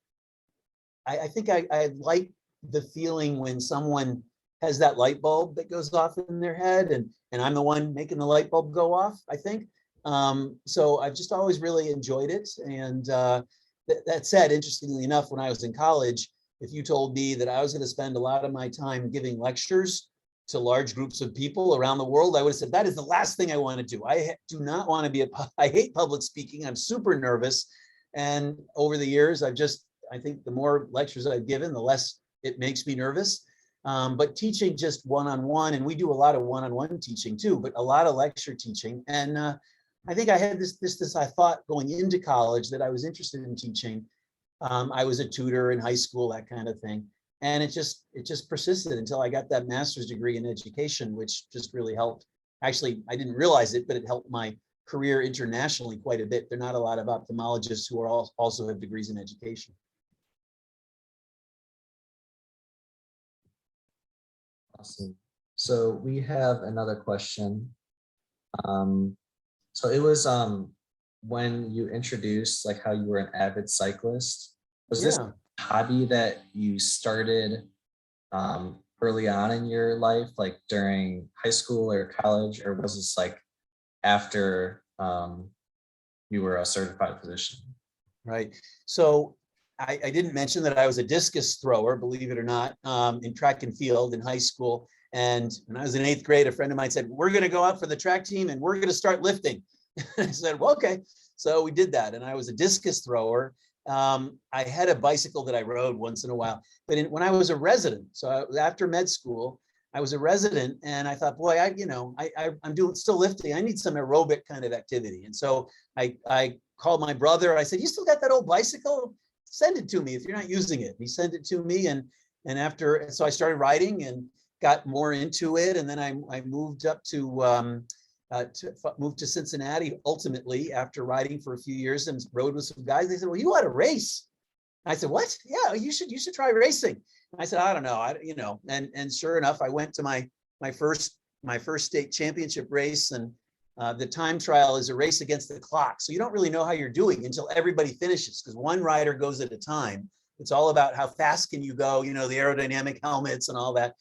I think I like the feeling when someone has that light bulb that goes off in their head, and I'm the one making the light bulb go off, I think. So I've just always really enjoyed it. And that said, interestingly enough, when I was in college, if you told me that I was going to spend a lot of my time giving lectures to large groups of people around the world, I would have said, that is the last thing I want to do. I do not want to be I hate public speaking. I'm super nervous. And over the years, I think the more lectures I've given, the less it makes me nervous. But teaching just one-on-one, and we do a lot of one-on-one teaching too, but a lot of lecture teaching. And I think I had this I thought going into college that I was interested in teaching. I was a tutor in high school, that kind of thing. And it just persisted until I got that master's degree in education, which just really helped. Actually, I didn't realize it, but it helped my career internationally quite a bit. There are not a lot of ophthalmologists who are also have degrees in education. Awesome. So we have another question. So it was when you introduced like how you were an avid cyclist. Was this a hobby that you started early on in your life, like during high school or college, or was this like after you were a certified physician? Right. So I didn't mention that I was a discus thrower, believe it or not, in track and field in high school. And when I was in 8th grade, a friend of mine said, we're going to go out for the track team and we're going to start lifting. I said, well, okay. So we did that. And I was a discus thrower. I had a bicycle that I rode once in a while, but when I was a resident, so after med school, I was a resident, and I thought, boy, I'm doing still lifting. I need some aerobic kind of activity. And so I called my brother. I said, you still got that old bicycle? Send it to me if you're not using it. He sent it to me, and so I started riding and got more into it. And then I moved up to moved to Cincinnati ultimately after riding for a few years and rode with some guys. They said, well, you ought to race. I said, what? Yeah, you should try racing. I said, I don't know, and sure enough, I went to my first state championship race, and the time trial is a race against the clock. So you don't really know how you're doing until everybody finishes, because one rider goes at a time. It's all about how fast can you go, the aerodynamic helmets and all that.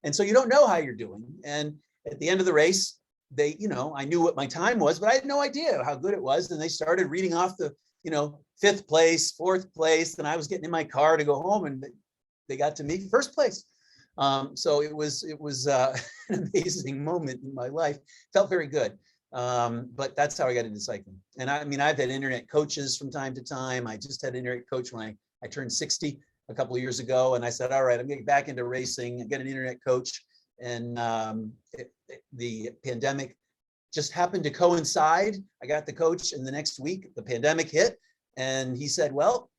And so you don't know how you're doing. And at the end of the race, I knew what my time was, but I had no idea how good it was. And they started reading off the, 5th place, 4th place, and I was getting in my car to go home, and they got to me 1st place. So it was an amazing moment in my life. Felt very good. But that's how I got into cycling. And I've had internet coaches from time to time. I just had an internet coach when I turned 60 a couple of years ago, and I said, all right, I'm getting back into racing and get an internet coach. And the pandemic just happened to coincide. I got the coach, and the next week the pandemic hit, and he said, well,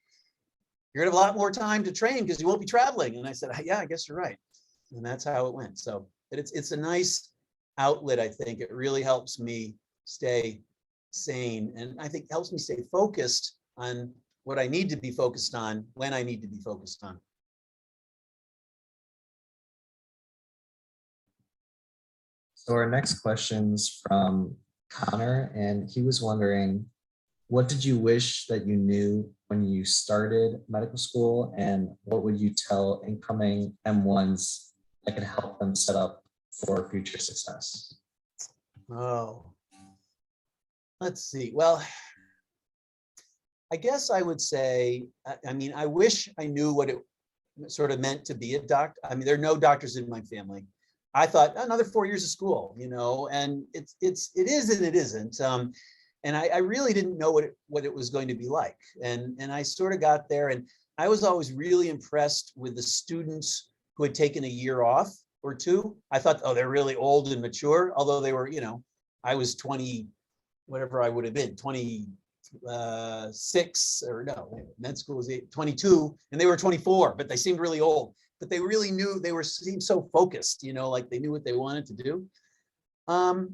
you're gonna have a lot more time to train because you won't be traveling. And I said, yeah, I guess you're right. And that's how it went. So it's a nice outlet. I think it really helps me stay sane, and I think helps me stay focused on what I need to be focused on when I need to be focused on. So our next question's from Connor, and he was wondering, what did you wish that you knew when you started medical school, and what would you tell incoming M1s that could help them set up for future success? Oh, let's see. Well, I guess I would say, I mean, I wish I knew what it sort of meant to be a doctor. I mean, there are no doctors in my family. I thought another 4 years of school, and it is and it isn't. And I really didn't know what it was going to be like. And I sort of got there, and I was always really impressed with the students who had taken a year off or two. I thought, oh, they're really old and mature, although they were, I was 20, whatever I would have been, 26 or no, med school was 22, and they were 24, but they seemed really old. But they really knew, seemed so focused, like they knew what they wanted to do. I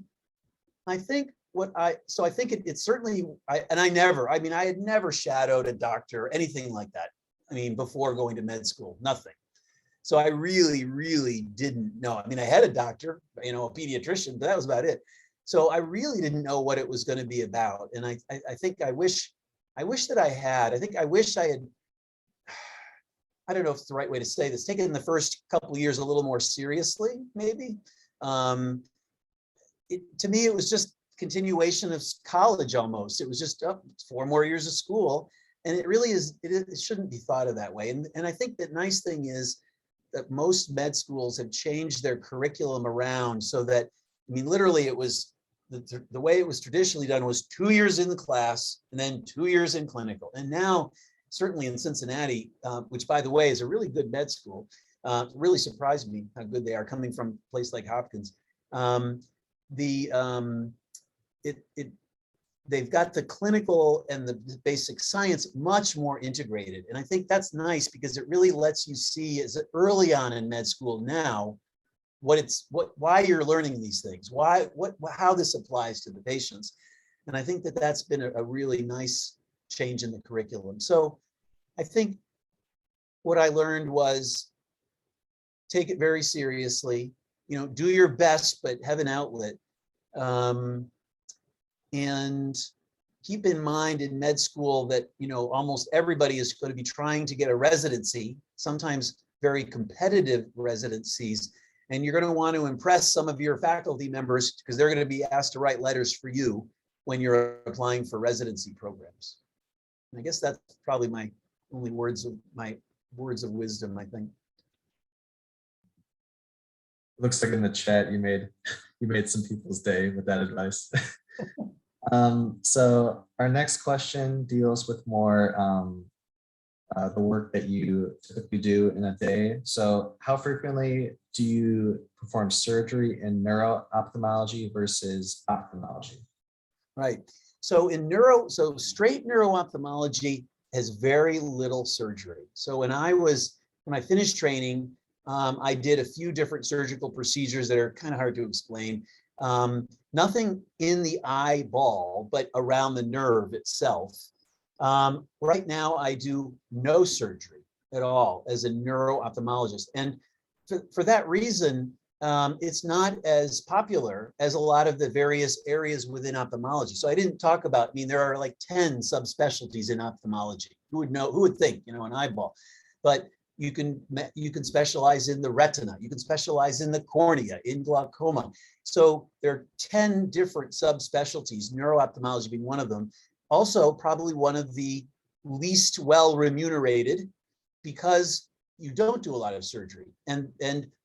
think I think it certainly, I had never shadowed a doctor or anything like that. I mean, before going to med school, nothing. So I really, really didn't know. I mean, I had a doctor, a pediatrician, but that was about it. So I really didn't know what it was going to be about. And I think I wish that I had. I wish I had, I don't know if it's the right way to say this, taken the first couple of years a little more seriously, maybe. To me, it was just continuation of college almost. It was just 4 more years of school. And it really is, it shouldn't be thought of that way. And I think the nice thing is that most med schools have changed their curriculum around so that, I mean, literally it was, the way it was traditionally done was 2 years in the class and then 2 years in clinical. And now, certainly in Cincinnati, which by the way is a really good med school, really surprised me how good they are coming from a place like Hopkins. They've got the clinical and the basic science much more integrated. And I think that's nice because it really lets you see as early on in med school now why you're learning these things, how this applies to the patients. And I think that's been a really nice change in the curriculum. So I think what I learned was take it very seriously, do your best, but have an outlet. And keep in mind in med school that, almost everybody is going to be trying to get a residency, sometimes very competitive residencies. And you're going to want to impress some of your faculty members because they're going to be asked to write letters for you when you're applying for residency programs. And I guess that's probably my only words of wisdom, I think. Looks like in the chat you made some people's day with that advice. So our next question deals with more the work that you typically do in a day. So how frequently do you perform surgery in neuro-ophthalmology versus ophthalmology? Right. So straight neuro-ophthalmology has very little surgery. So when I finished training, I did a few different surgical procedures that are kind of hard to explain. Nothing in the eyeball, but around the nerve itself. Right now, I do no surgery at all as a neuro-ophthalmologist. And for that reason, it's not as popular as a lot of the various areas within ophthalmology. So I didn't talk about, there are like 10 subspecialties in ophthalmology. Who would think, an eyeball, but you can specialize in the retina, you can specialize in the cornea, in glaucoma. So there are 10 different subspecialties, neuro-ophthalmology being one of them. Also, probably one of the least well remunerated because you don't do a lot of surgery. And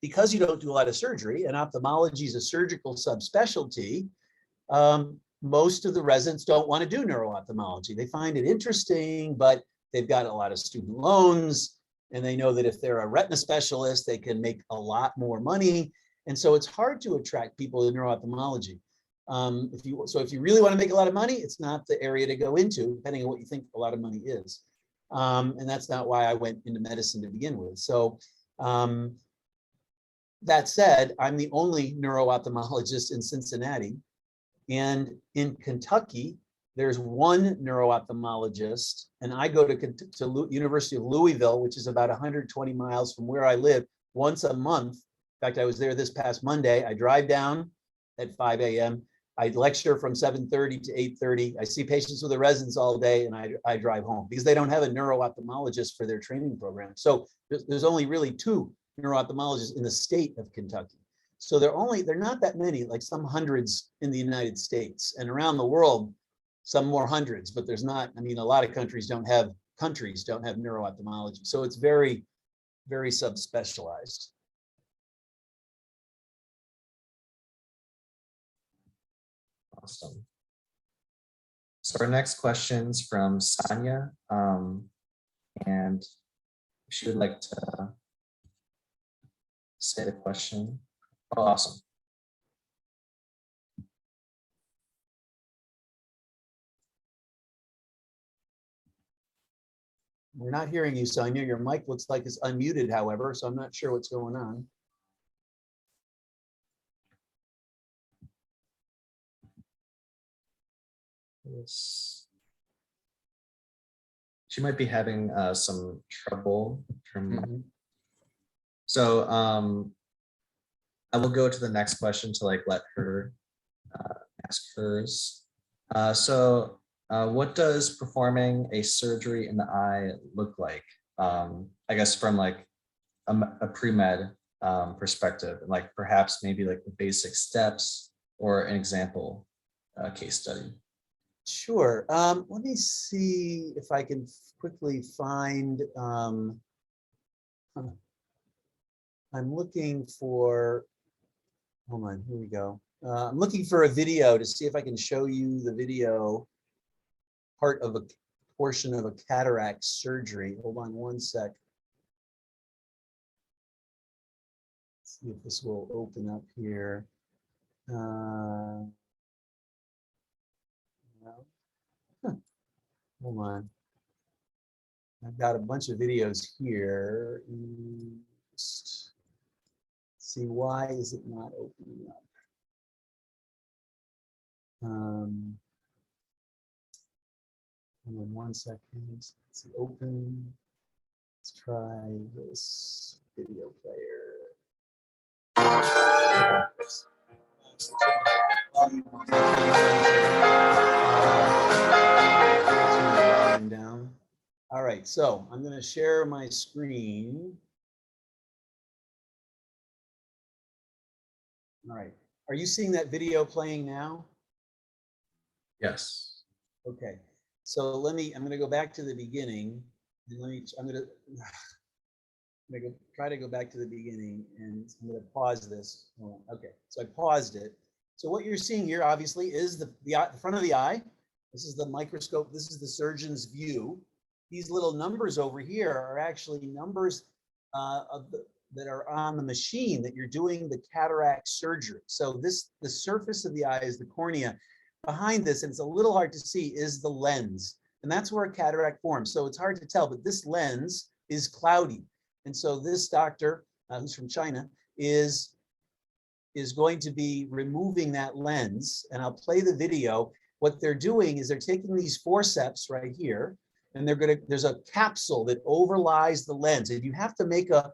because you don't do a lot of surgery, and ophthalmology is a surgical subspecialty, most of the residents don't want to do neuro-ophthalmology. They find it interesting, but they've got a lot of student loans, and they know that if they're a retina specialist, they can make a lot more money. And so it's hard to attract people to neuro-ophthalmology. If you really want to make a lot of money, it's not the area to go into, depending on what you think a lot of money is. And that's not why I went into medicine to begin with. So that said, I'm the only neuro-ophthalmologist in Cincinnati. And in Kentucky, there's one neuro-ophthalmologist, and I go to University of Louisville, which is about 120 miles from where I live, once a month. In fact, I was there this past Monday. I drive down at 5 a.m. I lecture from 7:30 to 8:30. I see patients with a residence all day, and I drive home because they don't have a neuro-ophthalmologist for their training program. So there's only really 2 neuro-ophthalmologists in the state of Kentucky. So they're not that many, like some hundreds in the United States, and around the world, some more hundreds, but there's not, I mean, a lot of countries don't have neuro-ophthalmology. So it's very, very subspecialized. Awesome. So our next question's from Sonia, and she would like to say the question. Oh, awesome. We're not hearing you, Sonia. Your mic looks like it's unmuted, however, so I'm not sure what's going on. Yes. She might be having some trouble. So I will go to the next question to like let her ask hers. What does performing a surgery in the eye look like? I guess from like a pre-med perspective, and like perhaps maybe like the basic steps or an example case study. Sure. Let me see if I can quickly find. I'm looking for. Hold on. Here we go. I'm looking for a video to see if I can show you the video part of a portion of a cataract surgery. Hold on one sec. Let's see if this will open up here. No. Hold on. I've got a bunch of videos here. Just see, why is it not opening up? Hold on one second. Let's see, open. Let's try this video player. Down. All right, so I'm going to share my screen. All right, are you seeing that video playing now? Yes. Okay, so I'm going to go back to the beginning, and I'm going to try to go back to the beginning, and I'm going to pause this. Okay, so I paused it. So what you're seeing here, obviously, is the front of the eye. This is the microscope. This is the surgeon's view. These little numbers over here are actually numbers that are on the machine that you're doing the cataract surgery. So the surface of the eye is the cornea. Behind this, and it's a little hard to see, is the lens. And that's where a cataract forms. So it's hard to tell, but this lens is cloudy. And so this doctor, who's from China, is going to be removing that lens. And I'll play the video. What they're doing is they're taking these forceps right here, and there's a capsule that overlies the lens. And you have to make a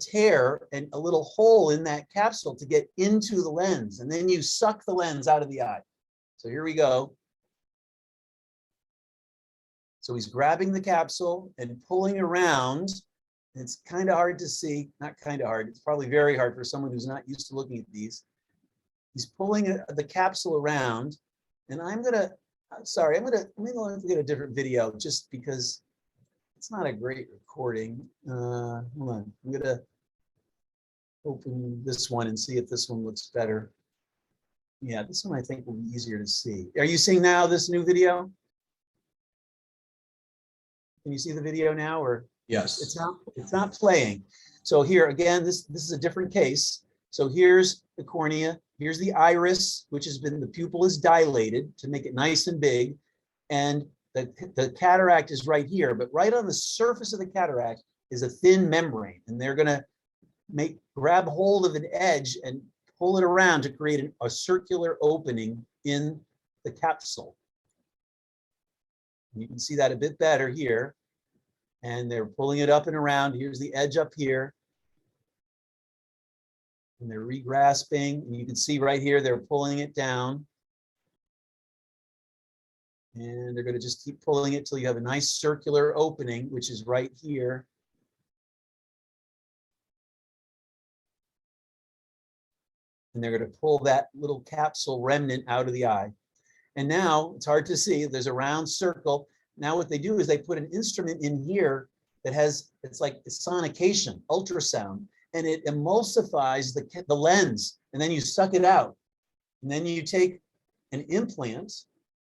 tear and a little hole in that capsule to get into the lens. And then you suck the lens out of the eye. So here we go. So he's grabbing the capsule and pulling around. It's kind of hard to see, not kind of hard. It's probably very hard for someone who's not used to looking at these. He's pulling the capsule around, and I'm going to get a different video just because it's not a great recording. Hold on, I'm going to open this one and see if this one looks better. Yeah, this one I think will be easier to see. Are you seeing now this new video? Can you see the video now, or? Yes. It's not playing. So here again, this is a different case. So here's the cornea, here's the iris, which has been, the pupil is dilated to make it nice and big, and the cataract is right here. But right on the surface of the cataract is a thin membrane, and they're going to grab hold of an edge and pull it around to create a circular opening in the capsule. You can see that a bit better here. And they're pulling it up and around. Here's the edge up here. And they're regrasping. And you can see right here, they're pulling it down. And they're going to just keep pulling it till you have a nice circular opening, which is right here. And they're going to pull that little capsule remnant out of the eye. And now it's hard to see. There's a round circle. Now what they do is they put an instrument in here that has, it's like sonication, ultrasound, and it emulsifies the lens, and then you suck it out. And then you take an implant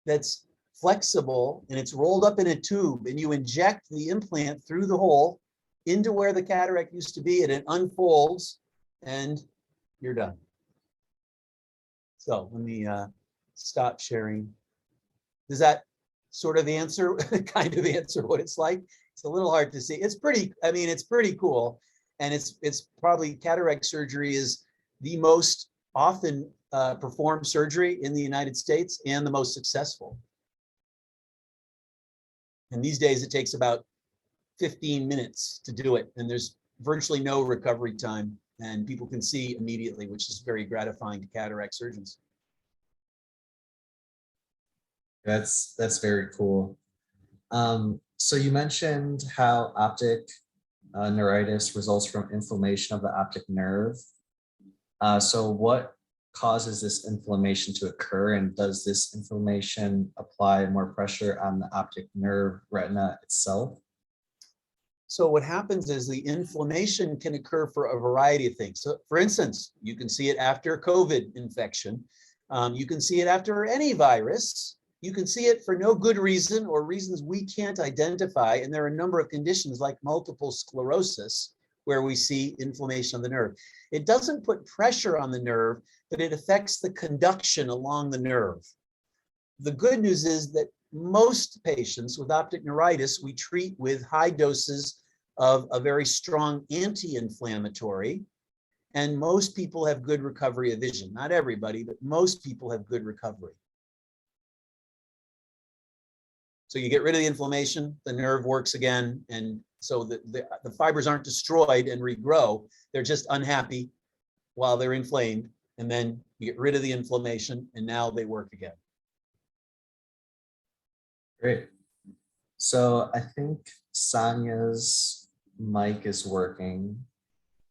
that's flexible and it's rolled up in a tube, and you inject the implant through the hole into where the cataract used to be, and it unfolds and you're done. So let me stop sharing. Does that sort of answer, kind of answer what it's like? It's a little hard to see. It's pretty, I mean, it's pretty cool. And it's probably, cataract surgery is the most often performed surgery in the United States and the most successful. And these days it takes about 15 minutes to do it. And there's virtually no recovery time, and people can see immediately, which is very gratifying to cataract surgeons. That's very cool. So you mentioned how optic neuritis results from inflammation of the optic nerve. So what causes this inflammation to occur, and does this inflammation apply more pressure on the optic nerve retina itself? So what happens is the inflammation can occur for a variety of things. So for instance, you can see it after COVID infection. You can see it after any virus. You can see it for no good reason or reasons we can't identify. And there are a number of conditions like multiple sclerosis where we see inflammation of the nerve. It doesn't put pressure on the nerve, but it affects the conduction along the nerve. The good news is that most patients with optic neuritis we treat with high doses of a very strong anti-inflammatory, and most people have good recovery of vision. Not everybody, but most people have good recovery. So you get rid of the inflammation, the nerve works again, and so the fibers aren't destroyed and regrow. They're just unhappy while they're inflamed, and then you get rid of the inflammation, and now they work again. Great. So I think Sonia's mic is working.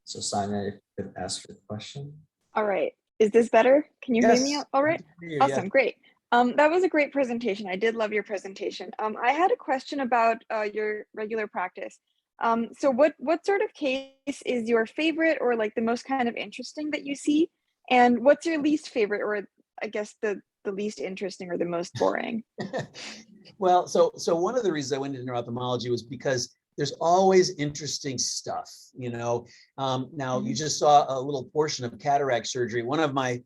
So Sonia, if you could ask your question. All right. Is this better? Can you hear me Yes. all right? Yeah. Awesome. Great. That was a great presentation. I did love your presentation. I had a question about your regular practice. So what sort of case is your favorite, or like the most kind of interesting that you see? And what's your least favorite, or I guess the least interesting or the most boring? Well, so one of the reasons I went into neuro-ophthalmology was because there's always interesting stuff, you know. Now you just saw a little portion of cataract surgery. One of my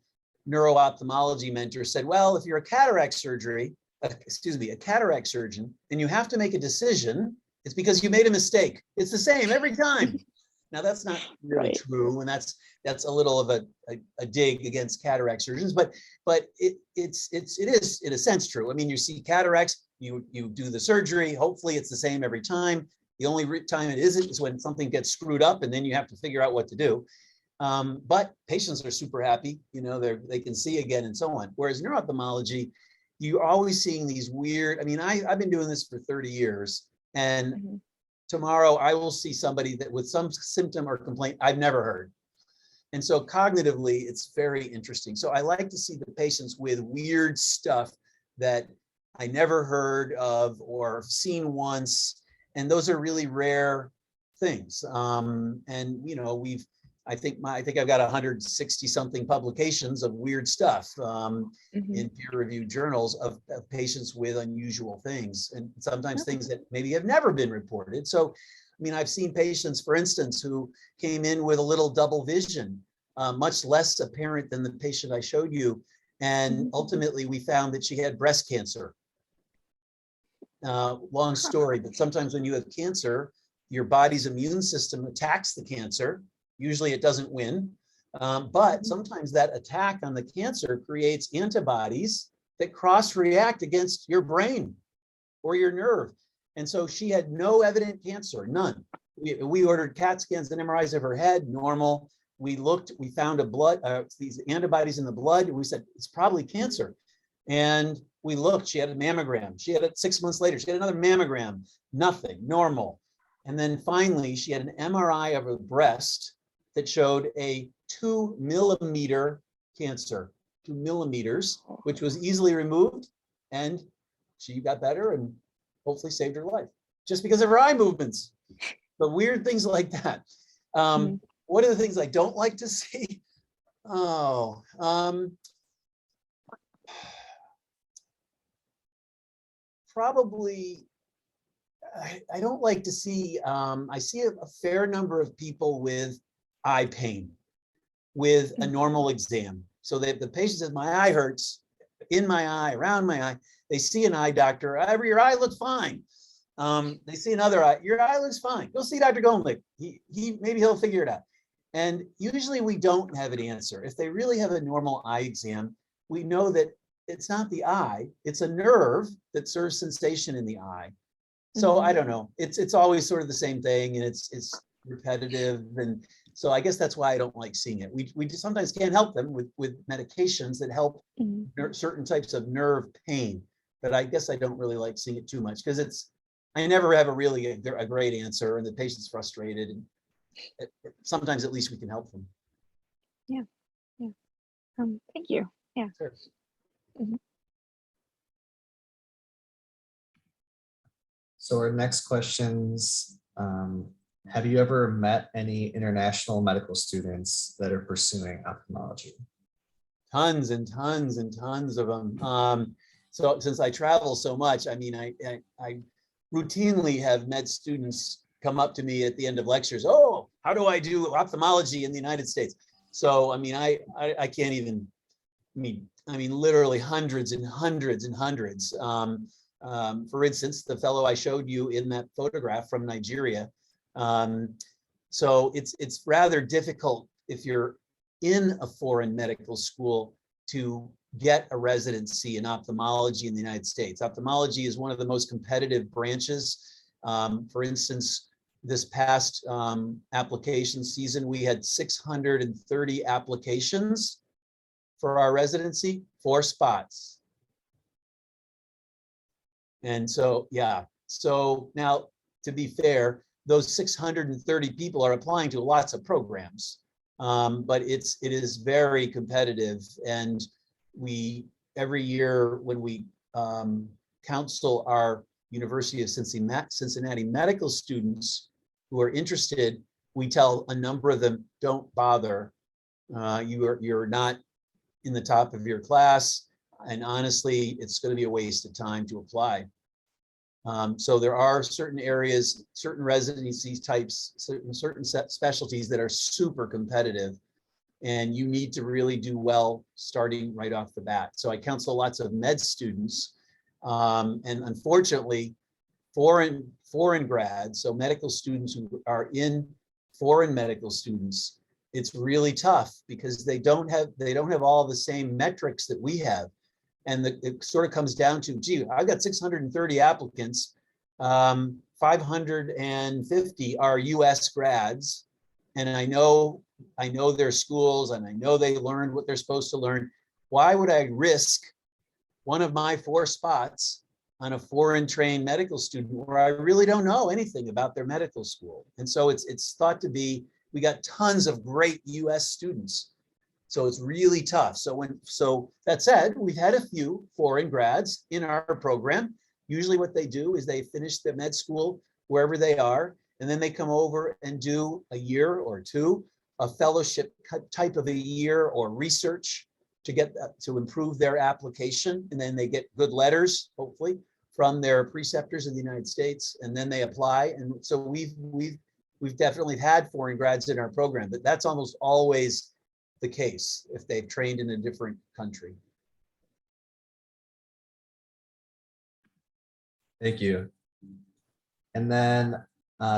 neuro-ophthalmology mentors said, well, if you're a cataract surgeon, and you have to make a decision, it's because you made a mistake. It's the same every time. Now that's not really Right. true, and that's a little of a dig against cataract surgeons, but it is in a sense true. I mean, you see cataracts, you do the surgery, hopefully it's the same every time. The only time it isn't is when something gets screwed up, and then you have to figure out what to do. But patients are super happy, you know, they can see again and so on. Whereas neuro-ophthalmology, you're always seeing these weird, I mean, I've been doing this for 30 years, and tomorrow I will see somebody that with some symptom or complaint I've never heard. And so cognitively, it's very interesting. So I like to see the patients with weird stuff that I never heard of or seen once. And those are really rare things. And, you know, I think I've got 160 something publications of weird stuff in peer-reviewed journals of patients with unusual things, and sometimes things that maybe have never been reported. So, I mean, I've seen patients, for instance, who came in with a little double vision, much less apparent than the patient I showed you. And ultimately we found that she had breast cancer. Long story, but sometimes when you have cancer, your body's immune system attacks the cancer. Usually it doesn't win, but sometimes that attack on the cancer creates antibodies that cross-react against your brain or your nerve. And so she had no evident cancer, none. We ordered CAT scans and MRIs of her head, normal. We looked, we found these antibodies in the blood, and we said, it's probably cancer. And we looked, she had a mammogram. She had it 6 months later. She had another mammogram, nothing, normal. And then finally, she had an MRI of her breast that showed a 2 millimeter cancer, 2 millimeters, which was easily removed. And she got better and hopefully saved her life just because of her eye movements. But weird things like that. What are the things I don't like to see? Oh, probably, I don't like to see, I see a fair number of people with eye pain with a normal exam. So the patient says, my eye hurts, in my eye, around my eye. They see an eye doctor, your eye looks fine. They see another eye, your eye looks fine. Go see Dr. Golnik. Maybe he'll figure it out. And usually we don't have an answer. If they really have a normal eye exam, we know that it's not the eye, it's a nerve that serves sensation in the eye. So I don't know. It's always sort of the same thing, and it's repetitive, and so I guess that's why I don't like seeing it. We just sometimes can't help them with medications that help certain types of nerve pain, but I guess I don't really like seeing it too much because I never have a great answer, and the patient's frustrated. And sometimes at least we can help them. Yeah. Thank you. Yeah. Sure. So our next questions, have you ever met any international medical students that are pursuing ophthalmology? Tons and tons and tons of them. So since I travel so much, I mean, I routinely have med students come up to me at the end of lectures. Oh, how do I do ophthalmology in the United States? So, I mean, I can't even, I mean, literally hundreds and hundreds and hundreds. For instance, the fellow I showed you in that photograph from Nigeria. So it's rather difficult if you're in a foreign medical school to get a residency in ophthalmology in the United States. Ophthalmology is one of the most competitive branches. For instance, this past application season, we had 630 applications for our residency, 4 spots. And so, yeah, so now to be fair, those 630 people are applying to lots of programs, but it is very competitive. And every year when we counsel our University of Cincinnati medical students who are interested, we tell a number of them, don't bother. You're not in the top of your class. And honestly, it's going to be a waste of time to apply. So there are certain areas, certain residency types, certain specialties that are super competitive, and you need to really do well starting right off the bat. So I counsel lots of med students, and unfortunately, foreign grads, so medical students who are in foreign medical students, it's really tough because they don't have all the same metrics that we have. And it sort of comes down to, gee, I've got 630 applicants, 550 are US grads, and I know their schools, and I know they learned what they're supposed to learn. Why would I risk one of my 4 spots on a foreign trained medical student where I really don't know anything about their medical school? And so it's thought to be, we got tons of great US students. So it's really tough. So that said, we've had a few foreign grads in our program. Usually what they do is they finish their med school wherever they are, and then they come over and do a year or 2, a fellowship type of a year or research to improve their application. And then they get good letters, hopefully, from their preceptors in the United States, and then they apply. And so we've definitely had foreign grads in our program, but that's almost always the case if they've trained in a different country. Thank you. And then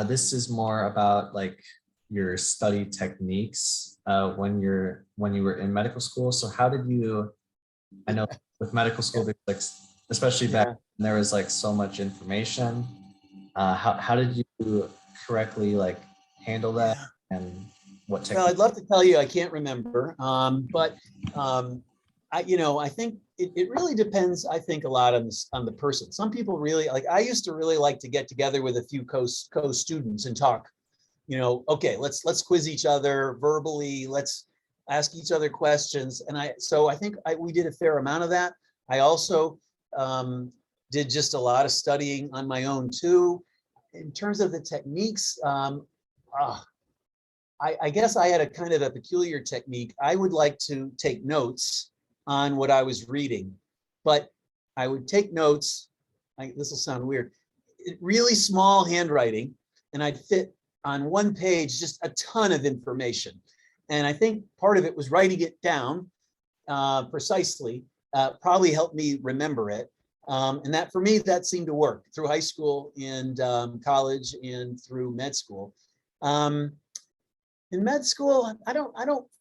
this is more about like your study techniques when you were in medical school. So how did you, I know with medical school, there's like, especially back when there was like so much information, how did you correctly like handle that, and what techniques? Well, I'd love to tell you, I can't remember, but I think it really depends, I think, a lot on the person. Some people really, like, I used to really like to get together with a few co-students and talk, okay, let's quiz each other verbally, let's ask each other questions. And I think we did a fair amount of that. I also did just a lot of studying on my own too. In terms of the techniques, I guess I had a kind of a peculiar technique. I would like to take notes on what I was reading, but I would take notes, this will sound weird, really small handwriting, and I'd fit on one page just a ton of information. And I think part of it was writing it down precisely, probably helped me remember it. And that, for me, that seemed to work through high school and college and through med school. In med school,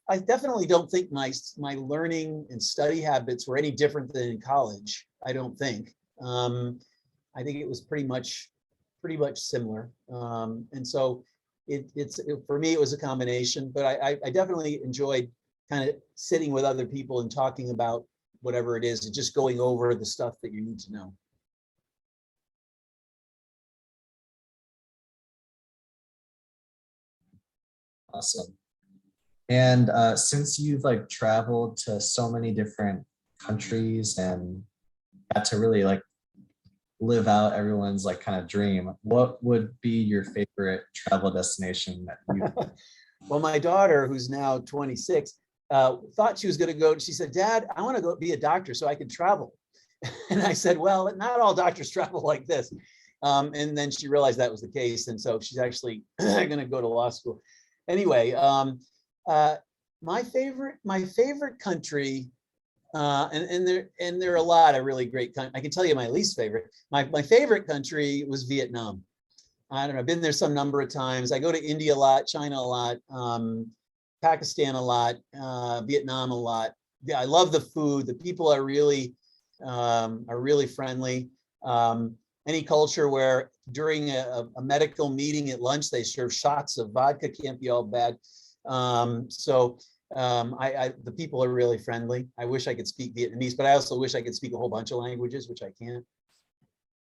I definitely don't think my learning and study habits were any different than in college. I don't think. I think it was pretty much similar. And so for me, it was a combination, but I definitely enjoyed kind of sitting with other people and talking about whatever it is and just going over the stuff that you need to know. Awesome. And since you've like traveled to so many different countries and got to really like live out everyone's like kind of dream, what would be your favorite travel destination that you? Well, my daughter, who's now 26, thought she was going to go. She said, "Dad, I want to go be a doctor so I can travel." And I said, "Well, not all doctors travel like this." And then she realized that was the case. And so she's actually going to go to law school. Anyway, my favorite country, and there are a lot of really great countries. I can tell you my least favorite. My favorite country was Vietnam. I don't know, I've been there some number of times. I go to India a lot, China a lot, Pakistan a lot, Vietnam a lot. Yeah, I love the food. The people are really friendly. Any culture where during a medical meeting at lunch, they serve shots of vodka can't be all bad. The people are really friendly. I wish I could speak Vietnamese, but I also wish I could speak a whole bunch of languages, which I can't.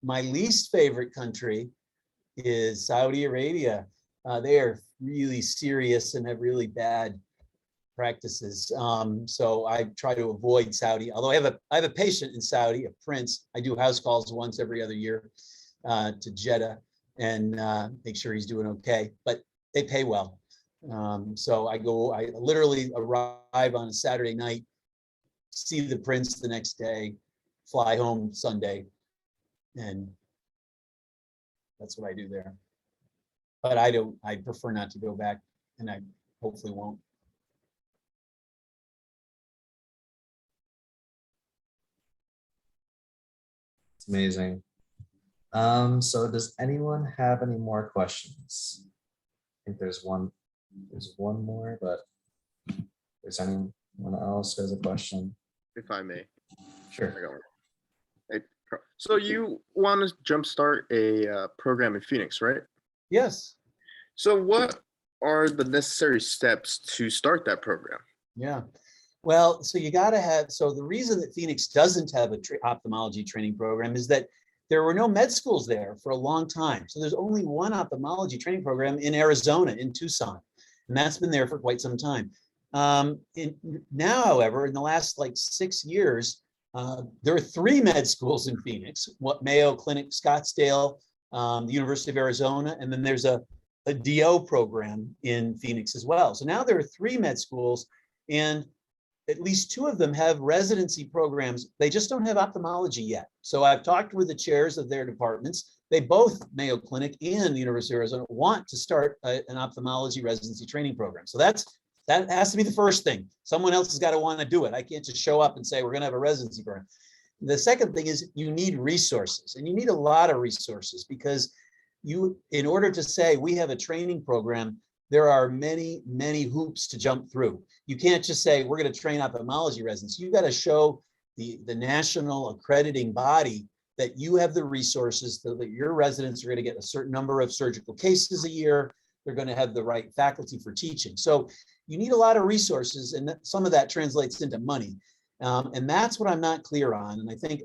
My least favorite country is Saudi Arabia. They are really serious and have really bad practices. So I try to avoid Saudi, although I have a patient in Saudi, a prince. I do house calls once every other year to Jeddah and make sure he's doing okay, but they pay well. So I literally arrive on a Saturday night, see the prince the next day, fly home Sunday, and that's what I do there. But I prefer not to go back, and I hopefully won't. It's amazing. So does anyone have any more questions? I think there's one more, but if there's anyone else who has a question? If I may. Sure. I got one. So you want to jumpstart a program in Phoenix, right? Yes. So what are the necessary steps to start that program? Yeah. Well, so you got to have, so the reason that Phoenix doesn't have a ophthalmology training program is that there were no med schools there for a long time. So there's only one ophthalmology training program in Arizona, in Tucson, and that's been there for quite some time. Now, however, in the last like 6 years, there are 3 med schools in Phoenix, Mayo Clinic, Scottsdale, the University of Arizona, and then there's a DO program in Phoenix as well. So now there are 3 med schools, and at least 2 of them have residency programs. They just don't have ophthalmology yet. So I've talked with the chairs of their departments. They both, Mayo Clinic and the University of Arizona, want to start an ophthalmology residency training program. So that has to be the first thing. Someone else has got to want to do it. I can't just show up and say, we're going to have a residency program. The second thing is you need resources, and you need a lot of resources, because in order to say we have a training program, there are many, many hoops to jump through. You can't just say we're going to train ophthalmology residents. You've got to show the national accrediting body that you have the resources, so that your residents are going to get a certain number of surgical cases a year. They're going to have the right faculty for teaching. So you need a lot of resources, and some of that translates into money. And that's what I'm not clear on. And I think,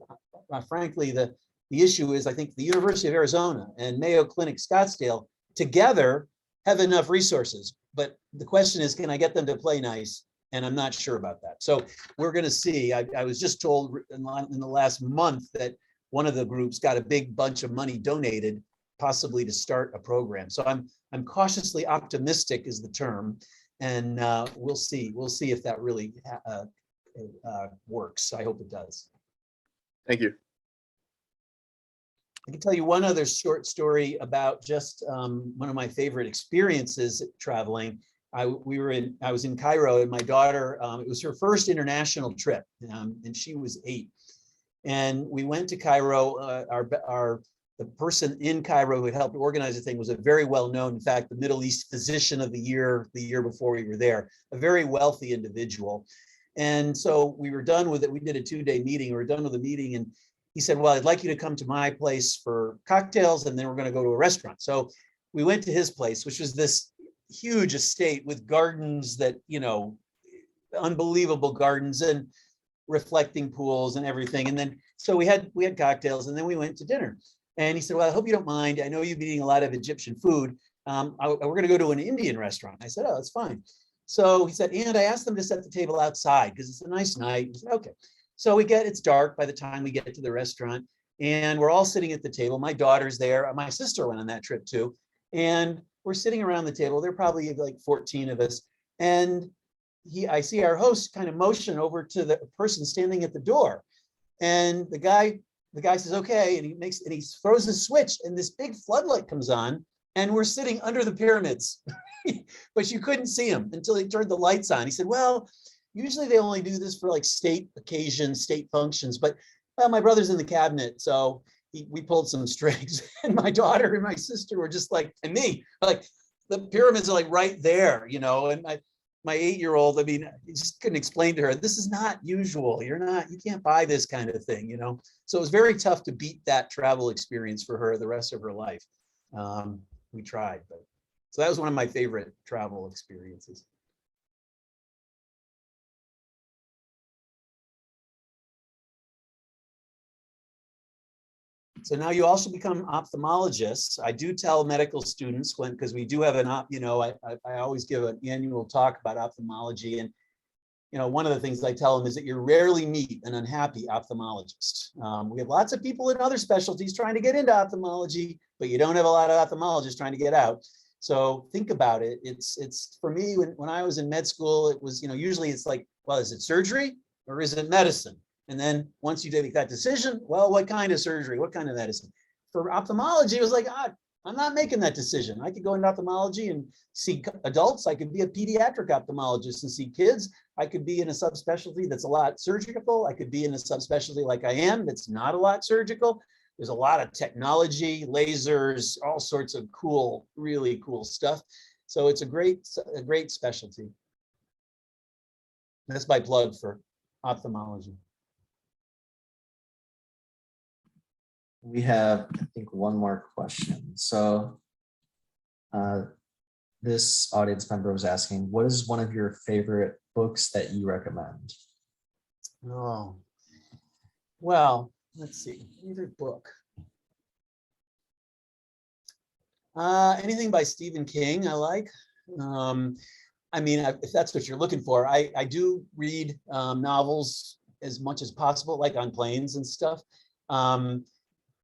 frankly, the issue is I think the University of Arizona and Mayo Clinic Scottsdale together have enough resources. But the question is, can I get them to play nice? And I'm not sure about that. So we're going to see. I was just told in the last month that one of the groups got a big bunch of money donated, possibly to start a program. So I'm cautiously optimistic is the term, and we'll see. We'll see if that really works. I hope it does. Thank you. I can tell you one other short story about just one of my favorite experiences traveling. I was in Cairo, and my daughter, it was her first international trip, and she was 8. And we went to Cairo. The person in Cairo who had helped organize the thing was a very well-known, in fact, the Middle East physician of the year before we were there, a very wealthy individual. And so we were done with it. We did a 2-day meeting. We were done with the meeting, and he said, well, I'd like you to come to my place for cocktails, and then we're going to go to a restaurant. So we went to his place, which was this huge estate with gardens that, unbelievable gardens and reflecting pools and everything. And then, so we had cocktails, and then we went to dinner. And he said, well, I hope you don't mind. I know you've been eating a lot of Egyptian food. We're going to go to an Indian restaurant. I said, oh, that's fine. So he said, and I asked them to set the table outside because it's a nice night. He said, okay. So it's dark by the time we get to the restaurant, and we're all sitting at the table. My daughter's there. My sister went on that trip too. And we're sitting around the table. There are probably like 14 of us. And I see our host kind of motion over to the person standing at the door. And the guy says, okay. And he throws a switch, and this big floodlight comes on, and we're sitting under the pyramids, but you couldn't see him until he turned the lights on. He said, well, usually they only do this for like state occasions, state functions, but well, my brother's in the cabinet. So we pulled some strings, and my daughter and my sister were just like, and me, like the pyramids are like right there, and my 8-year-old, I mean, I just couldn't explain to her, this is not usual. You can't buy this kind of thing, So it was very tough to beat that travel experience for her the rest of her life. We tried, so that was one of my favorite travel experiences. So now you also become ophthalmologists. I do tell medical students because we do have I always give an annual talk about ophthalmology. And, one of the things I tell them is that you rarely meet an unhappy ophthalmologist. We have lots of people in other specialties trying to get into ophthalmology, but you don't have a lot of ophthalmologists trying to get out. So think about it. It's for me, when I was in med school, it was, usually it's like, well, is it surgery or is it medicine? And then once you make that decision, well, what kind of surgery, what kind of medicine? For ophthalmology, it was like, I'm not making that decision. I could go into ophthalmology and see adults. I could be a pediatric ophthalmologist and see kids. I could be in a subspecialty that's a lot surgical. I could be in a subspecialty like I am that's not a lot surgical. There's a lot of technology, lasers, all sorts of cool, really cool stuff. So it's a great specialty. That's my plug for ophthalmology. We have, I think, one more question. So this audience member was asking, what is one of your favorite books that you recommend? Oh, well, let's see, favorite book. Anything by Stephen King I like. I mean, if that's what you're looking for, I do read novels as much as possible, like on planes and stuff.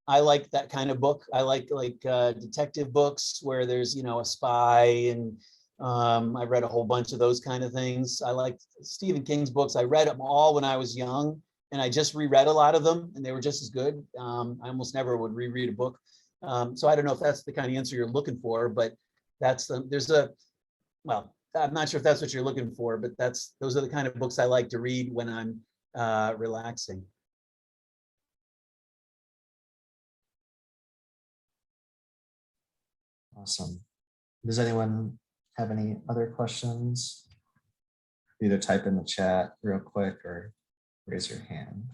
I like that kind of book. I like detective books where there's, a spy, and I read a whole bunch of those kind of things. I like Stephen King's books. I read them all when I was young, and I just reread a lot of them, and they were just as good. I almost never would reread a book. So I don't know if that's the kind of answer you're looking for, but well, I'm not sure if that's what you're looking for, but those are the kind of books I like to read when I'm relaxing. Awesome. Does anyone have any other questions? Either type in the chat real quick or raise your hand.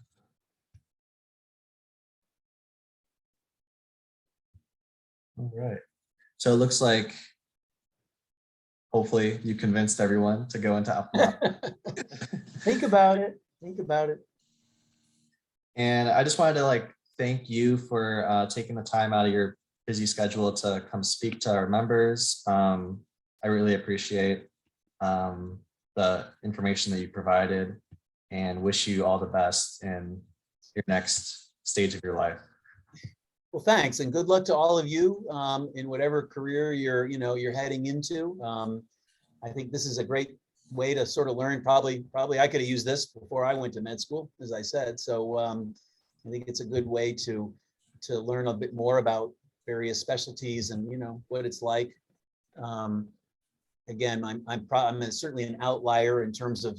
All right. So it looks like hopefully you convinced everyone to go into ophthalmology. Think about it. Think about it. And I just wanted to thank you for taking the time out of your busy schedule to come speak to our members. I really appreciate the information that you provided and wish you all the best in your next stage of your life. Well, thanks, and good luck to all of you in whatever career you're heading into. I think this is a great way to sort of learn. Probably I could have used this before I went to med school, as I said. So I think it's a good way to learn a bit more about various specialties and what it's like. Again, I'm certainly an outlier in terms of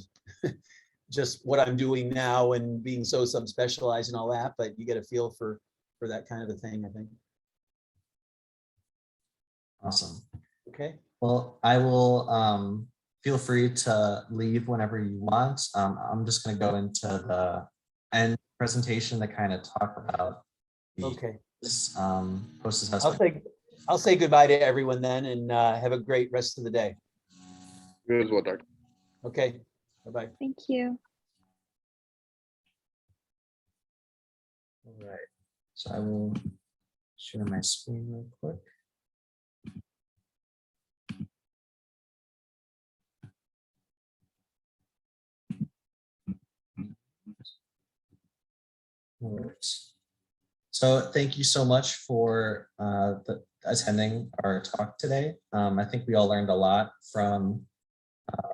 just what I'm doing now and being so subspecialized and all that, but you get a feel for that kind of a thing, I think. Awesome. Okay. Well, I will feel free to leave whenever you want. I'm just going to go into the end presentation to kind of talk about the Okay. post-assessment. I'll say goodbye to everyone then, and have a great rest of the day. You as well, Doctor. Okay. Bye-bye. Thank you. All right. So I will share my screen real quick. All right. So thank you so much for attending our talk today. I think we all learned a lot from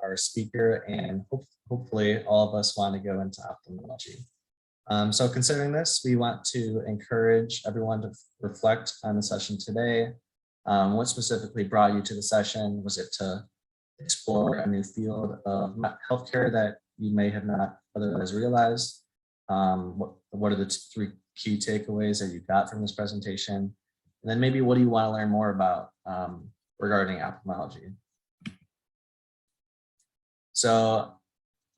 our speaker, and hopefully all of us want to go into ophthalmology. So considering this, we want to encourage everyone to reflect on the session today. What specifically brought you to the session? Was it to explore a new field of healthcare that you may have not otherwise realized? What are the three key takeaways that you got from this presentation? And then maybe what do you want to learn more about regarding ophthalmology? So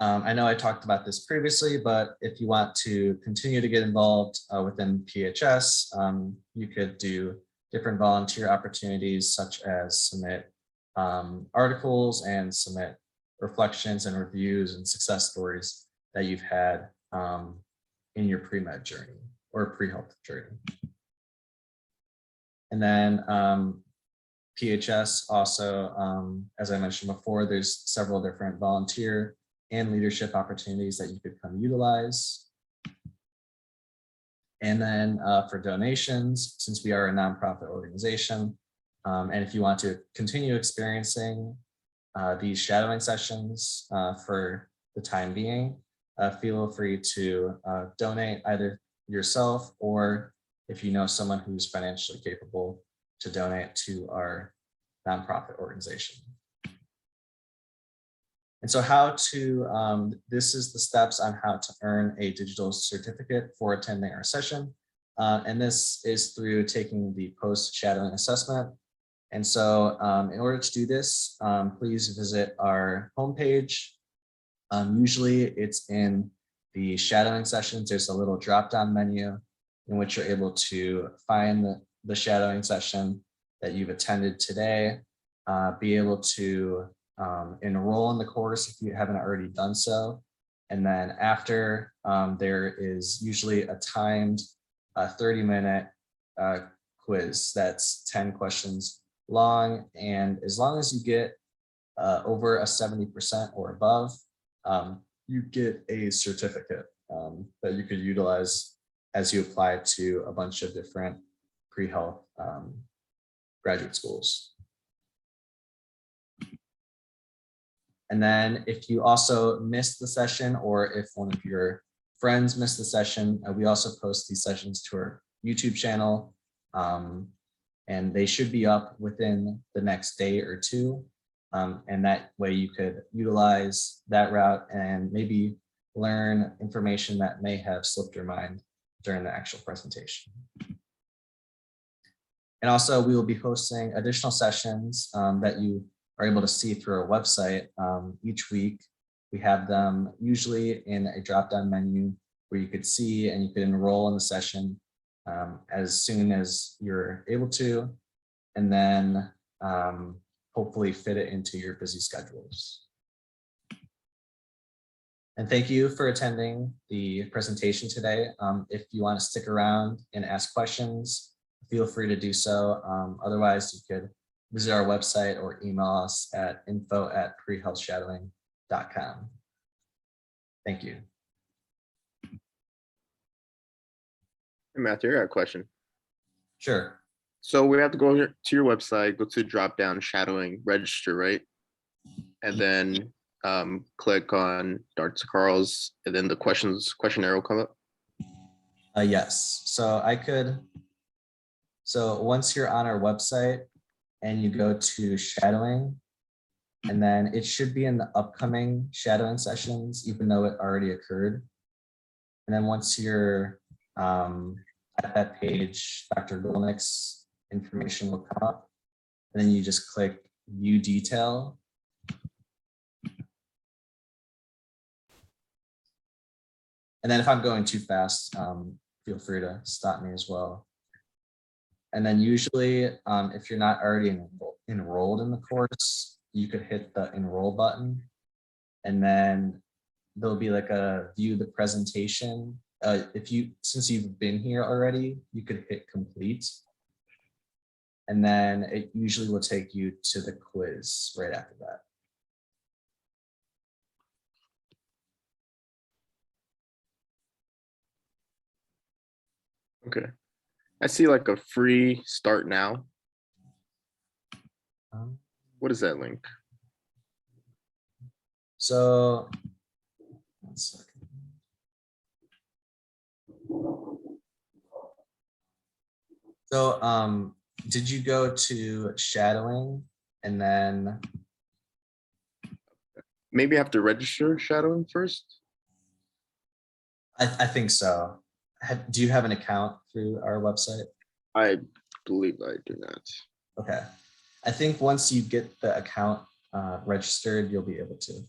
I know I talked about this previously, but if you want to continue to get involved within PHS, you could do different volunteer opportunities such as submit articles and submit reflections and reviews and success stories that you've had in your pre-med journey or pre-health journey. And then PHS also, as I mentioned before, there's several different volunteer and leadership opportunities that you could come utilize. And then for donations, since we are a nonprofit organization, and if you want to continue experiencing these shadowing sessions for the time being, feel free to donate either yourself or if you know someone who's financially capable to donate to our nonprofit organization. And so how to, this is the steps on how to earn a digital certificate for attending our session. And this is through taking the post-shadowing assessment. And so in order to do this, please visit our homepage. Usually it's in the shadowing sessions. There's a little drop-down menu in which you're able to find the shadowing session that you've attended today, be able to enroll in the course if you haven't already done so. And then after, there is usually a timed 30-minute quiz that's 10 questions long. And as long as you get over a 70% or above, you get a certificate that you could utilize as you apply to a bunch of different pre-health graduate schools. And then if you also missed the session, or if one of your friends missed the session, we also post these sessions to our YouTube channel. And they should be up within the next day or two. And that way you could utilize that route and maybe learn information that may have slipped your mind during the actual presentation. And also we will be hosting additional sessions that you are able to see through our website each week. We have them usually in a drop-down menu where you could see and you could enroll in the session as soon as you're able to, and then hopefully fit it into your busy schedules. And thank you for attending the presentation today. If you want to stick around and ask questions, feel free to do so. Otherwise, you could visit our website or email us at info@prehealthshadowing.com. Thank you. Hey, Matthew, I got a question. Sure. So we have to go here to your website, go to drop down shadowing, register, right? And then click on Dr. Karl's, and then the questionnaire will come up. Yes. So once you're on our website and you go to shadowing, and then it should be in the upcoming shadowing sessions, even though it already occurred. And then once you're at that page, Dr. Golnik's information will come up. And then you just click view detail. And then if I'm going too fast, feel free to stop me as well. And then usually, if you're not already enrolled in the course, you could hit the enroll button. And then there'll be like a view the presentation. Since you've been here already, you could hit complete. And then it usually will take you to the quiz right after that. Okay. I see like a free start now. What is that link? So, one second. So, did you go to shadowing and then? Maybe I have to register shadowing first. I think so. Do you have an account through our website? I believe I do not. Okay. I think once you get the account registered, you'll be able to.